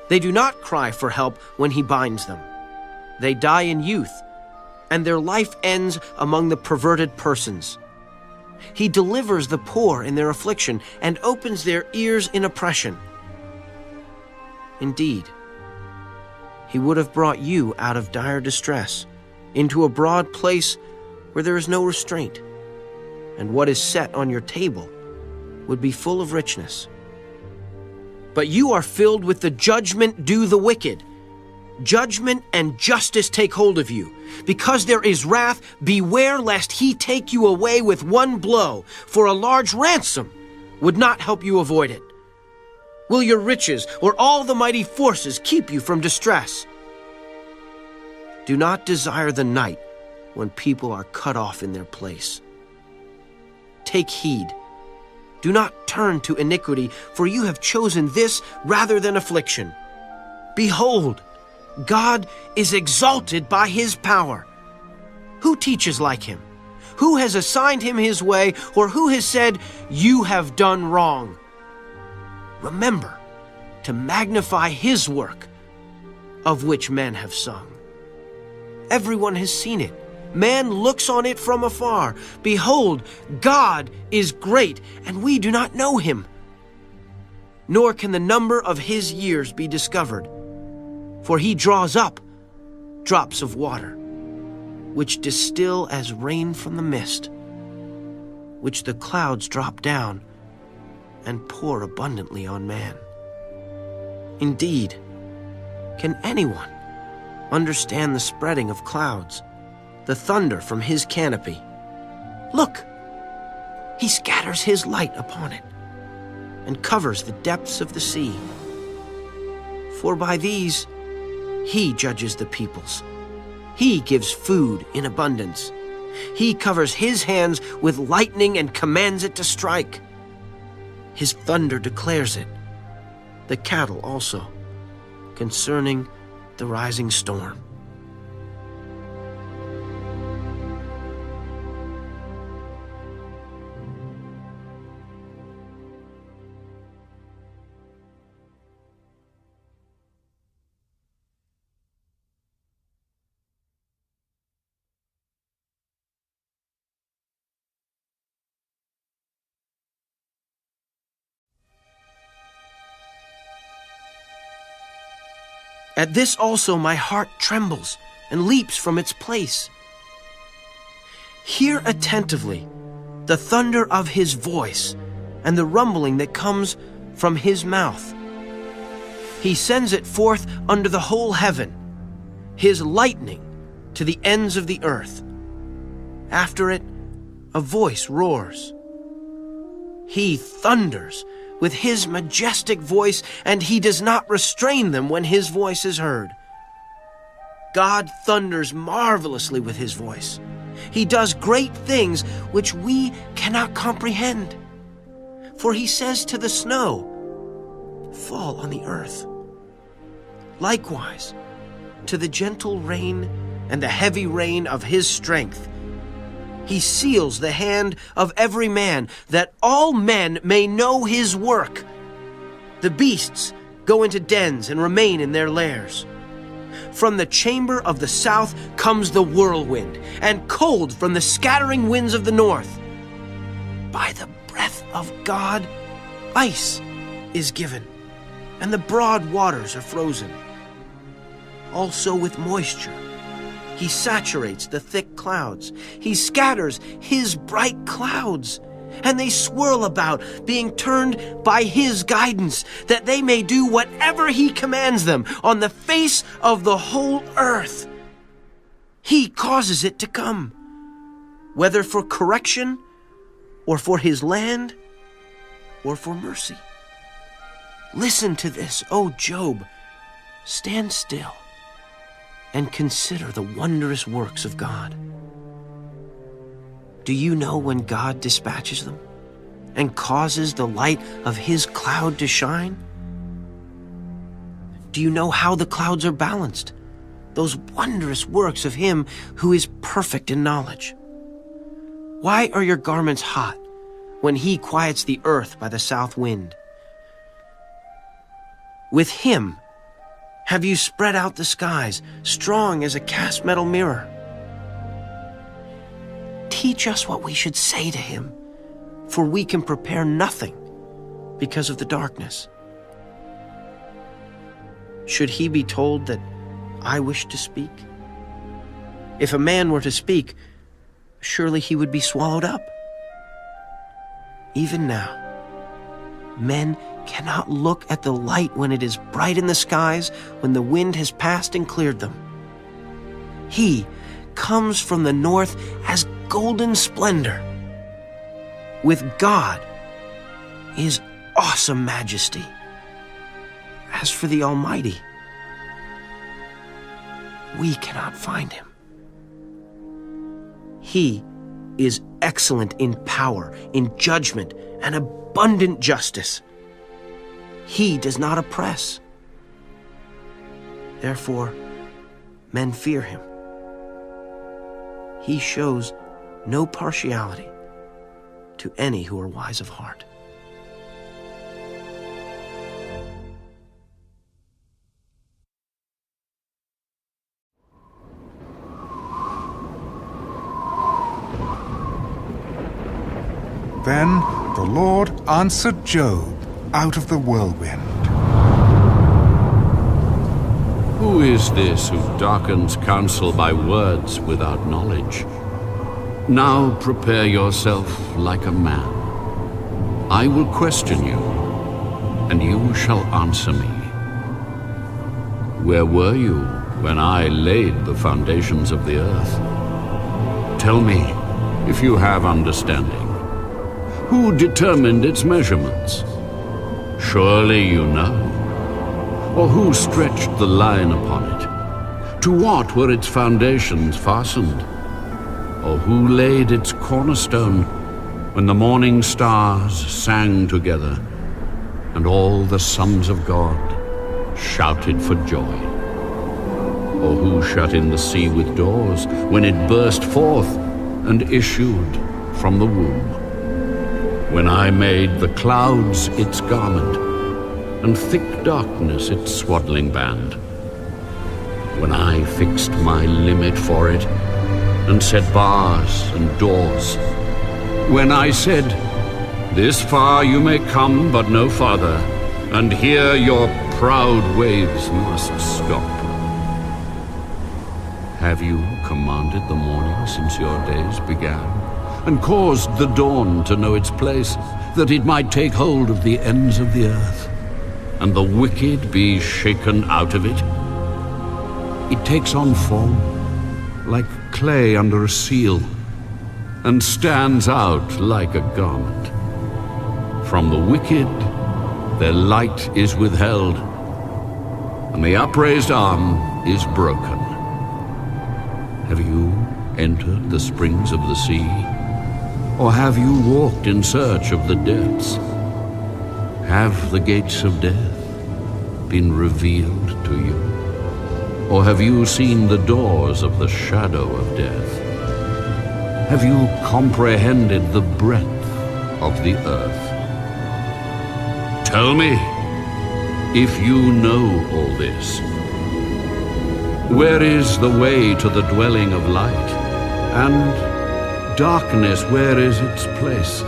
They do not cry for help when he binds them. They die in youth, and their life ends among the perverted persons. He delivers the poor in their affliction and opens their ears in oppression. Indeed, he would have brought you out of dire distress into a broad place where there is no restraint, and what is set on your table would be full of richness. But you are filled with the judgment due the wicked. Judgment and justice take hold of you. Because there is wrath, beware lest he take you away with one blow, for a large ransom would not help you avoid it. Will your riches or all the mighty forces keep you from distress? Do not desire the night when people are cut off in their place. Take heed. Do not turn to iniquity, for you have chosen this rather than affliction. Behold, God is exalted by his power. Who teaches like him? Who has assigned him his way, or who has said, you have done wrong? Remember to magnify his work, of which men have sung. Everyone has seen it. Man looks on it from afar. Behold, God is great, and we do not know him. Nor can the number of his years be discovered. For he draws up drops of water, which distill as rain from the mist, which the clouds drop down and pour abundantly on man. Indeed, can anyone understand the spreading of clouds, the thunder from his canopy? Look, he scatters his light upon it and covers the depths of the sea. For by these he judges the peoples. He gives food in abundance. He covers his hands with lightning and commands it to strike. His thunder declares it, the cattle also, concerning the rising storm. At this also my heart trembles and leaps from its place. Hear attentively the thunder of his voice and the rumbling that comes from his mouth. He sends it forth under the whole heaven, his lightning to the ends of the earth. After it, a voice roars. He thunders with his majestic voice, and he does not restrain them when his voice is heard. God thunders marvelously with his voice. He does great things which we cannot comprehend. For he says to the snow, "Fall on the earth." Likewise, to the gentle rain and the heavy rain of his strength, he seals the hand of every man, that all men may know his work. The beasts go into dens and remain in their lairs. From the chamber of the south comes the whirlwind, and cold from the scattering winds of the north. By the breath of God, ice is given, and the broad waters are frozen. Also with moisture, he saturates the thick clouds. He scatters his bright clouds, and they swirl about, being turned by his guidance, that they may do whatever he commands them on the face of the whole earth. He causes it to come, whether for correction, or for his land, or for mercy. Listen to this, O Job. Stand still and consider the wondrous works of God. Do you know when God dispatches them and causes the light of his cloud to shine? Do you know how the clouds are balanced? Those wondrous works of him who is perfect in knowledge. Why are your garments hot when he quiets the earth by the south wind? With him have you spread out the skies, strong as a cast metal mirror? Teach us what we should say to him, for we can prepare nothing because of the darkness. Should he be told that I wish to speak? If a man were to speak, surely he would be swallowed up. Even now, men cannot look at the light when it is bright in the skies, when the wind has passed and cleared them. He comes from the north as golden splendor. With God is awesome majesty. As for the Almighty, we cannot find him. He is excellent in power, in judgment, and abundant justice. He does not oppress. Therefore, men fear him. He shows no partiality to any who are wise of heart. Then the Lord answered Job out of the whirlwind. Who is this who darkens counsel by words without knowledge? Now prepare yourself like a man. I will question you, and you shall answer me. Where were you when I laid the foundations of the earth? Tell me, if you have understanding. Who determined its measurements? Surely you know. Or who stretched the line upon it? To what were its foundations fastened? Or who laid its cornerstone when the morning stars sang together and all the sons of God shouted for joy? Or who shut in the sea with doors when it burst forth and issued from the womb? When I made the clouds its garment, and thick darkness its swaddling band. When I fixed my limit for it, and set bars and doors. When I said, this far you may come, but no farther, and here your proud waves must stop. Have you commanded the morning since your days began, and caused the dawn to know its place, that it might take hold of the ends of the earth, and the wicked be shaken out of it? It takes on form like clay under a seal, and stands out like a garment. From the wicked their light is withheld, and the upraised arm is broken. Have you entered the springs of the sea, or have you walked in search of the depths? Have the gates of death been revealed to you, or have you seen the doors of the shadow of death? Have you comprehended the breadth of the earth? Tell me, if you know all this. Where is the way to the dwelling of light? And darkness, where is its place?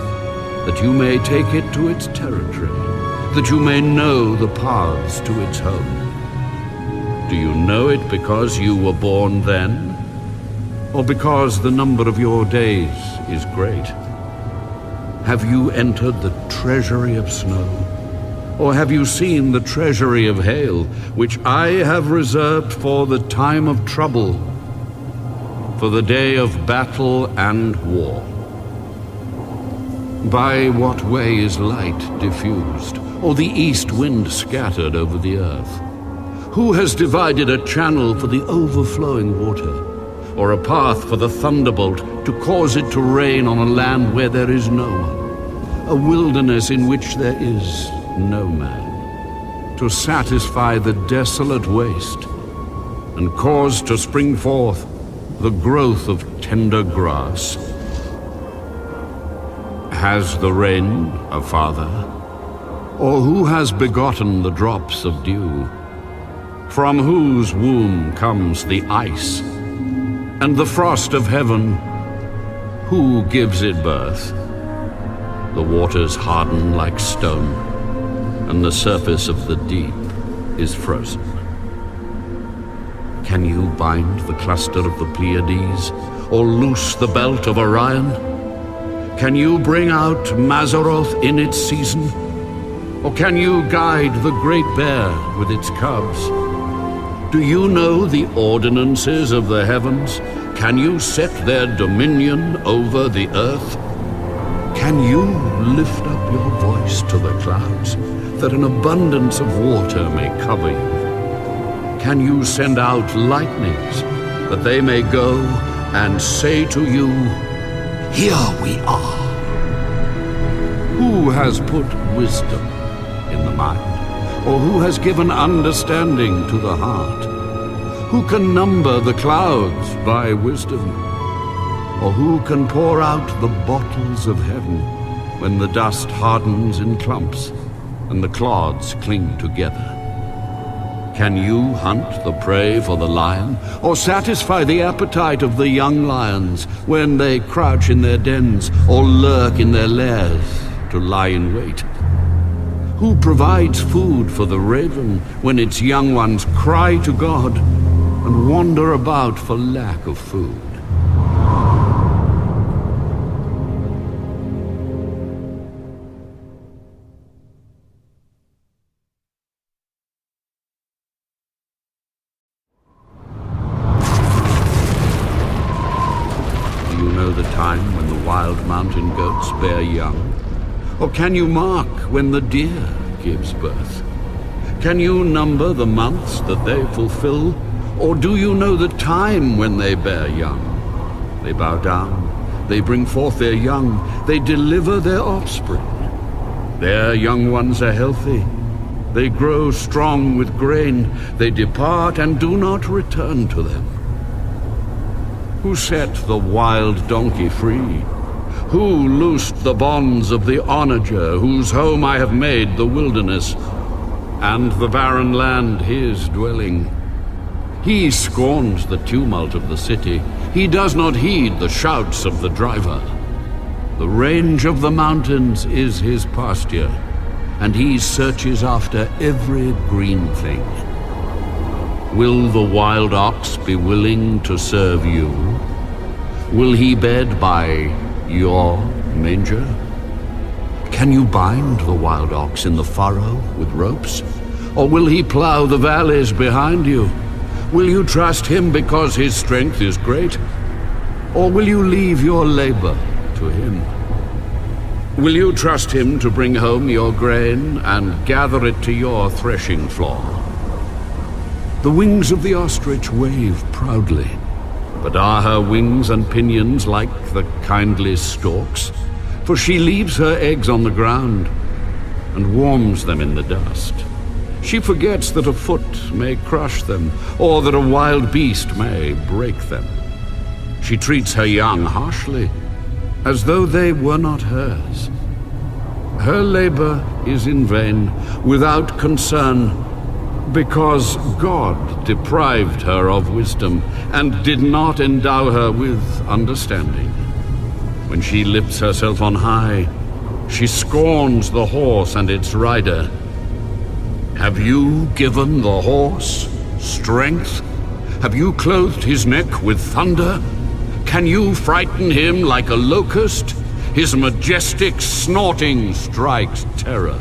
That you may take it to its territory, that you may know the paths to its home. Do you know it because you were born then? Or because the number of your days is great? Have you entered the treasury of snow? Or have you seen the treasury of hail, which I have reserved for the time of trouble, for the day of battle and war? By what way is light diffused, or the east wind scattered over the earth? Who has divided a channel for the overflowing water, or a path for the thunderbolt to cause it to rain on a land where there is no one, a wilderness in which there is no man, to satisfy the desolate waste, and cause to spring forth the growth of tender grass? Has the rain a father? Or who has begotten the drops of dew? From whose womb comes the ice, and the frost of heaven? Who gives it birth? The waters harden like stone, and the surface of the deep is frozen. Can you bind the cluster of the Pleiades, or loose the belt of Orion? Can you bring out Mazzaroth in its season? Or can you guide the great bear with its cubs? Do you know the ordinances of the heavens? Can you set their dominion over the earth? Can you lift up your voice to the clouds, that an abundance of water may cover you? Can you send out lightnings, that they may go and say to you, "Here we are"? Who has put wisdom in the mind, or who has given understanding to the heart? Who can number the clouds by wisdom? Or who can pour out the bottles of heaven when the dust hardens in clumps and the clods cling together? Can you hunt the prey for the lion, or satisfy the appetite of the young lions when they crouch in their dens or lurk in their lairs to lie in wait? Who provides food for the raven when its young ones cry to God and wander about for lack of food? Do you know the time when the wild mountain goats bear young? Or can you mark when the deer gives birth? Can you number the months that they fulfill? Or do you know the time when they bear young? They bow down, they bring forth their young, they deliver their offspring. Their young ones are healthy, they grow strong with grain, they depart and do not return to them. Who set the wild donkey free? Who loosed the bonds of the onager, whose home I have made the wilderness, and the barren land his dwelling? He scorns the tumult of the city. He does not heed the shouts of the driver. The range of the mountains is his pasture. and he searches after every green thing. Will the wild ox be willing to serve you? Will he bed by your manger? Can you bind the wild ox in the furrow with ropes? Or will he plow the valleys behind you? Will you trust him because his strength is great? Or will you leave your labor to him? Will you trust him to bring home your grain and gather it to your threshing floor? The wings of the ostrich wave proudly, but are her wings and pinions like the kindly stork's? For she leaves her eggs on the ground and warms them in the dust. She forgets that a foot may crush them, or that a wild beast may break them. She treats her young harshly, as though they were not hers. Her labor is in vain, without concern, because God deprived her of wisdom and did not endow her with understanding. When she lifts herself on high, she scorns the horse and its rider. Have you given the horse strength? Have you clothed his neck with thunder? Can you frighten him like a locust? His majestic snorting strikes terror.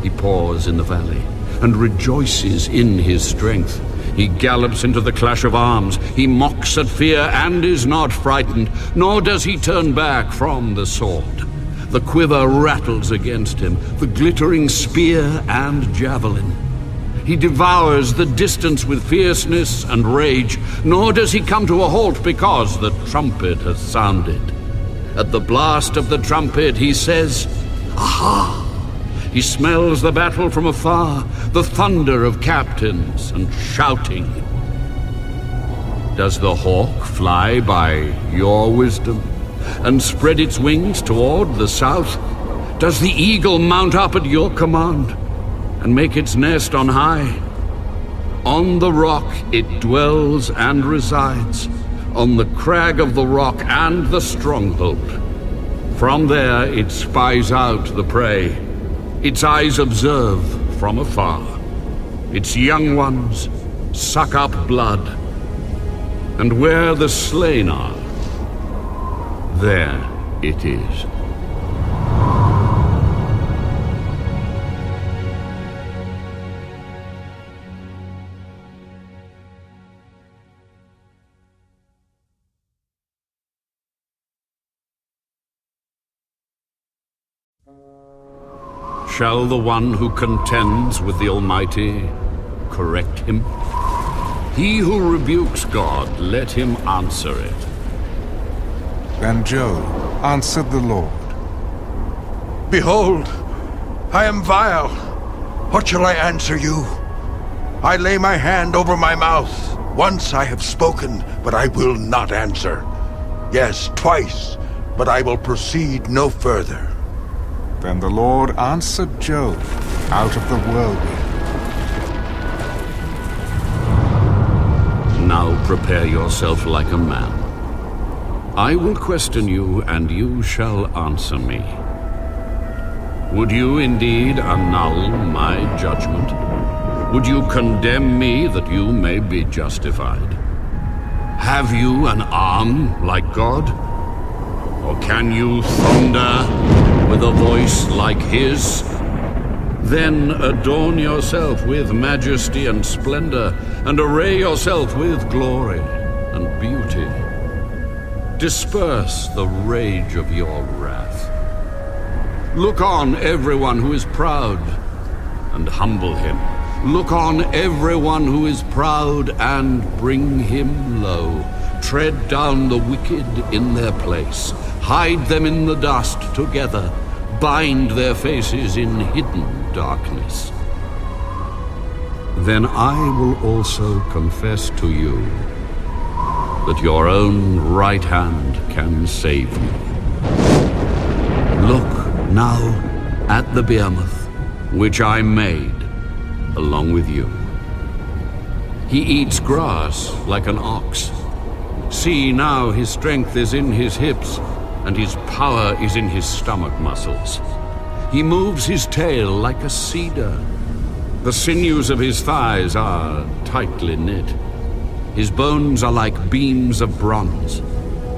He paws in the valley and rejoices in his strength. He gallops into the clash of arms. He mocks at fear and is not frightened, nor does he turn back from the sword. The quiver rattles against him, the glittering spear and javelin. He devours the distance with fierceness and rage, nor does he come to a halt because the trumpet has sounded. At the blast of the trumpet he says, "Aha!" He smells the battle from afar, the thunder of captains and shouting. Does the hawk fly by your wisdom and spread its wings toward the south? Does the eagle mount up at your command and make its nest on high? On the rock it dwells and resides, on the crag of the rock and the stronghold. From there it spies out the prey. Its eyes observe from afar. Its young ones suck up blood, and where the slain are, there it is. Shall the one who contends with the Almighty correct him? He who rebukes God, let him answer it. Then Job answered the Lord. Behold, I am vile. What shall I answer you? I lay my hand over my mouth. Once I have spoken, but I will not answer. Yes, twice, but I will proceed no further. Then the Lord answered Job out of the whirlwind. Now prepare yourself like a man. I will question you, and you shall answer me. Would you indeed annul my judgment? Would you condemn me that you may be justified? Have you an arm like God? Or can you thunder with a voice like his? Then adorn yourself with majesty and splendor, and array yourself with glory and beauty. Disperse the rage of your wrath. Look on everyone who is proud, and humble him. Look on everyone who is proud, and bring him low. Tread down the wicked in their place. Hide them in the dust together. Bind their faces in hidden darkness. Then I will also confess to you that your own right hand can save you. Look now at the behemoth, which I made along with you. He eats grass like an ox. See now, his strength is in his hips, and his power is in his stomach muscles. He moves his tail like a cedar. The sinews of his thighs are tightly knit. His bones are like beams of bronze,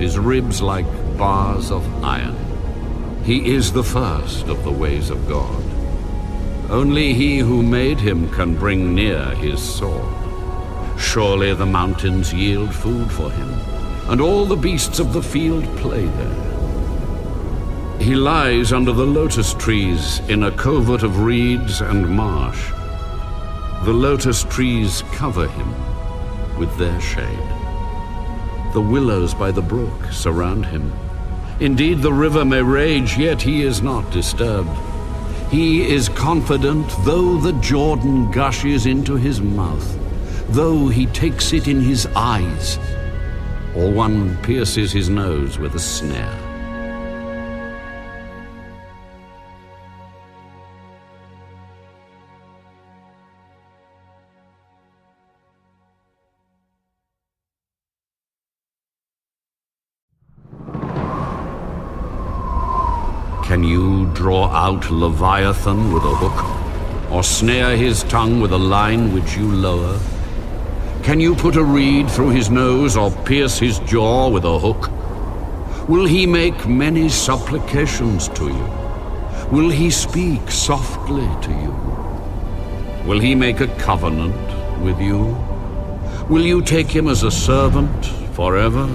his ribs like bars of iron. He is the first of the ways of God. Only he who made him can bring near his sword. Surely the mountains yield food for him, and all the beasts of the field play there. He lies under the lotus trees in a covert of reeds and marsh. The lotus trees cover him with their shade. The willows by the brook surround him. Indeed, the river may rage, yet he is not disturbed. He is confident, though the Jordan gushes into his mouth, though he takes it in his eyes, or one pierces his nose with a snare. Can you draw out Leviathan with a hook, or snare his tongue with a line which you lower? Can you put a reed through his nose, or pierce his jaw with a hook? Will he make many supplications to you? Will he speak softly to you? Will he make a covenant with you? Will you take him as a servant forever?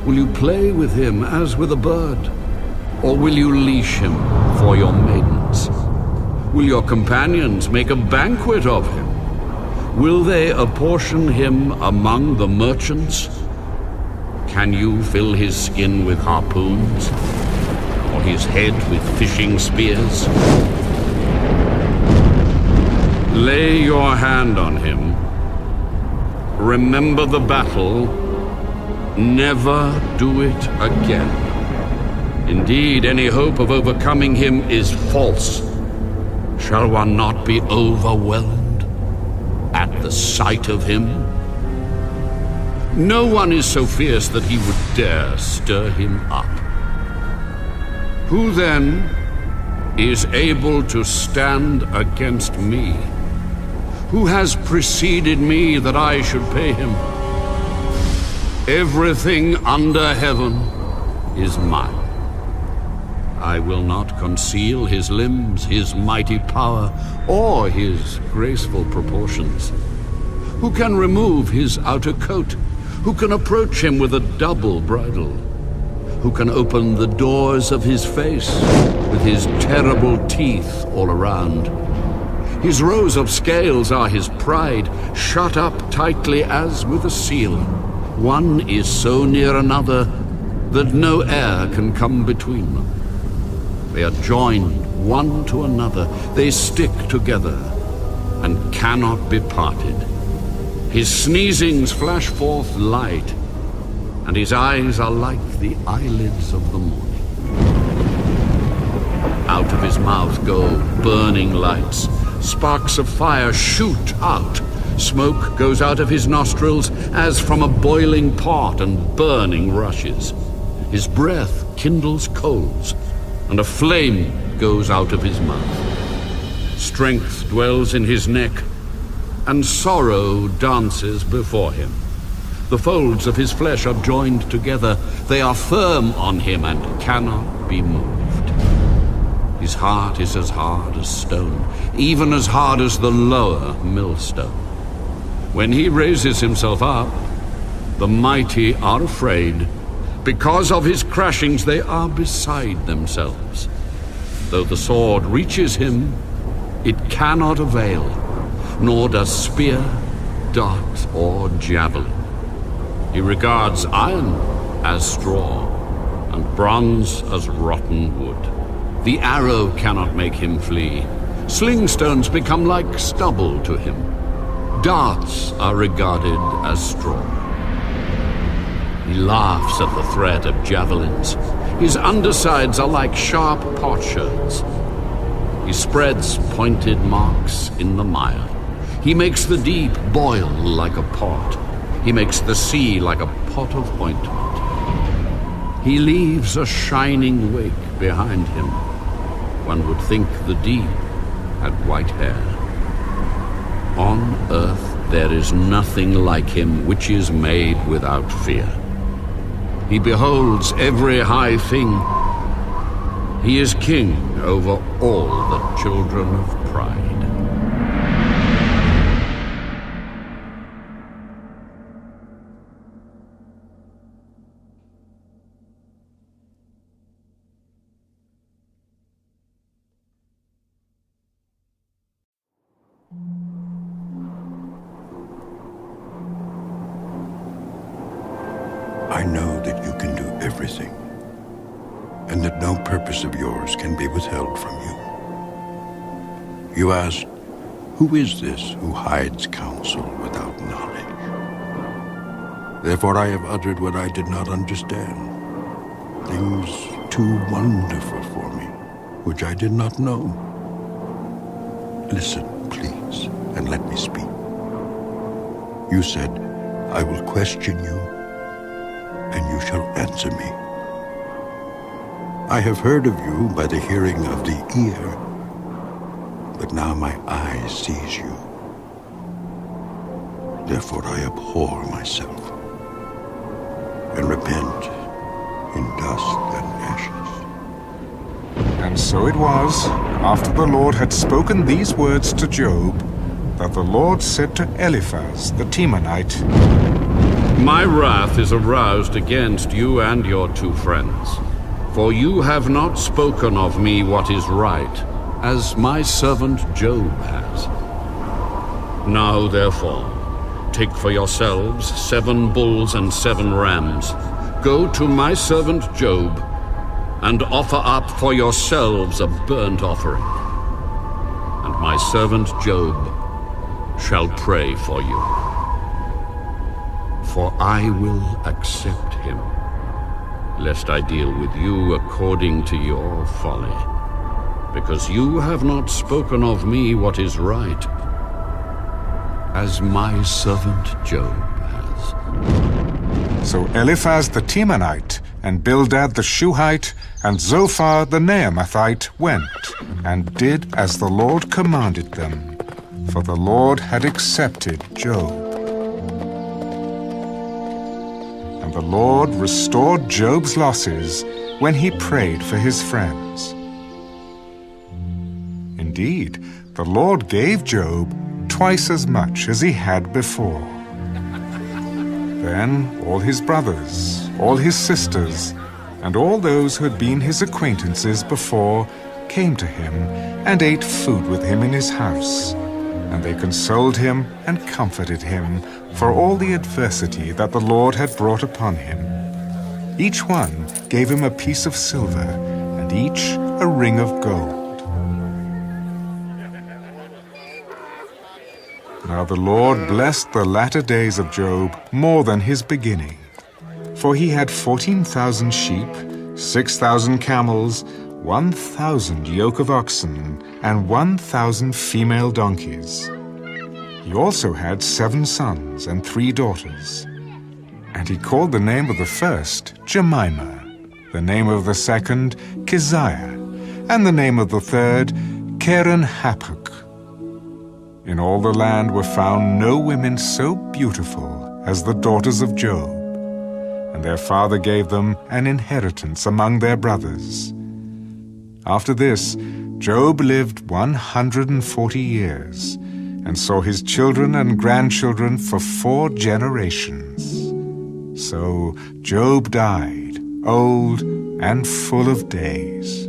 Will you play with him as with a bird? Or will you leash him for your maidens? Will your companions make a banquet of him? Will they apportion him among the merchants? Can you fill his skin with harpoons, or his head with fishing spears? Lay your hand on him. Remember the battle. Never do it again. Indeed, any hope of overcoming him is false. Shall one not be overwhelmed at the sight of him? No one is so fierce that he would dare stir him up. Who then is able to stand against me? Who has preceded me that I should pay him? Everything under heaven is mine. I will not conceal his limbs, his mighty power, or his graceful proportions. Who can remove his outer coat? Who can approach him with a double bridle? Who can open the doors of his face with his terrible teeth all around? His rows of scales are his pride, shut up tightly as with a seal. One is so near another that no air can come between them. They are joined one to another. They stick together and cannot be parted. His sneezings flash forth light, and his eyes are like the eyelids of the morning. Out of his mouth go burning lights. Sparks of fire shoot out. Smoke goes out of his nostrils as from a boiling pot, and burning rushes. His breath kindles coals, and a flame goes out of his mouth. Strength dwells in his neck, and sorrow dances before him. The folds of his flesh are joined together. They are firm on him and cannot be moved. His heart is as hard as stone, even as hard as the lower millstone. When he raises himself up, the mighty are afraid. Because of his crashings, they are beside themselves. Though the sword reaches him, it cannot avail, nor does spear, dart, or javelin. He regards iron as straw, and bronze as rotten wood. The arrow cannot make him flee. Sling stones become like stubble to him. Darts are regarded as straw. He laughs at the threat of javelins. His undersides are like sharp potsherds. He spreads pointed marks in the mire. He makes the deep boil like a pot. He makes the sea like a pot of ointment. He leaves a shining wake behind him. one would think the deep had white hair. On earth there is nothing like him which is made without fear. He beholds every high thing. He is king over all the children of pride. I know that you can do everything, and that no purpose of yours can be withheld from you. You asked, who is this who hides counsel without knowledge? Therefore I have uttered what I did not understand, things too wonderful for me, which I did not know. Listen, please, and let me speak. You said, I will question you, and you shall answer me. I have heard of you by the hearing of the ear, but now my eye sees you. Therefore I abhor myself, and repent in dust and ashes. And so it was, after the Lord had spoken these words to Job, that the Lord said to Eliphaz the Temanite, My wrath is aroused against you and your two friends, for you have not spoken of me what is right, as my servant Job has. Now therefore, take for yourselves 7 bulls and 7 rams. Go to my servant Job, and offer up for yourselves a burnt offering. And my servant Job shall pray for you. For I will accept him, lest I deal with you according to your folly, because you have not spoken of me what is right, as my servant Job has. So Eliphaz the Temanite, and Bildad the Shuhite, and Zophar the Naamathite went, and did as the Lord commanded them, for the Lord had accepted Job. And the Lord restored Job's losses when he prayed for his friends. Indeed, the Lord gave Job twice as much as he had before. Then all his brothers, all his sisters, and all those who had been his acquaintances before came to him and ate food with him in his house. And they consoled him and comforted him for all the adversity that the Lord had brought upon him. Each one gave him a piece of silver, and each a ring of gold. Now the Lord blessed the latter days of Job more than his beginning. For he had 14,000 sheep, 6,000 camels, 1,000 yoke of oxen, and 1,000 female donkeys. He also had 7 sons and 3 daughters. And he called the name of the first Jemimah, the name of the second Keziah, and the name of the third Keren-Happuch. In all the land were found no women so beautiful as the daughters of Job, and their father gave them an inheritance among their brothers. After this, Job lived 140 years, and saw his children and grandchildren for 4 generations. So Job died, old and full of days.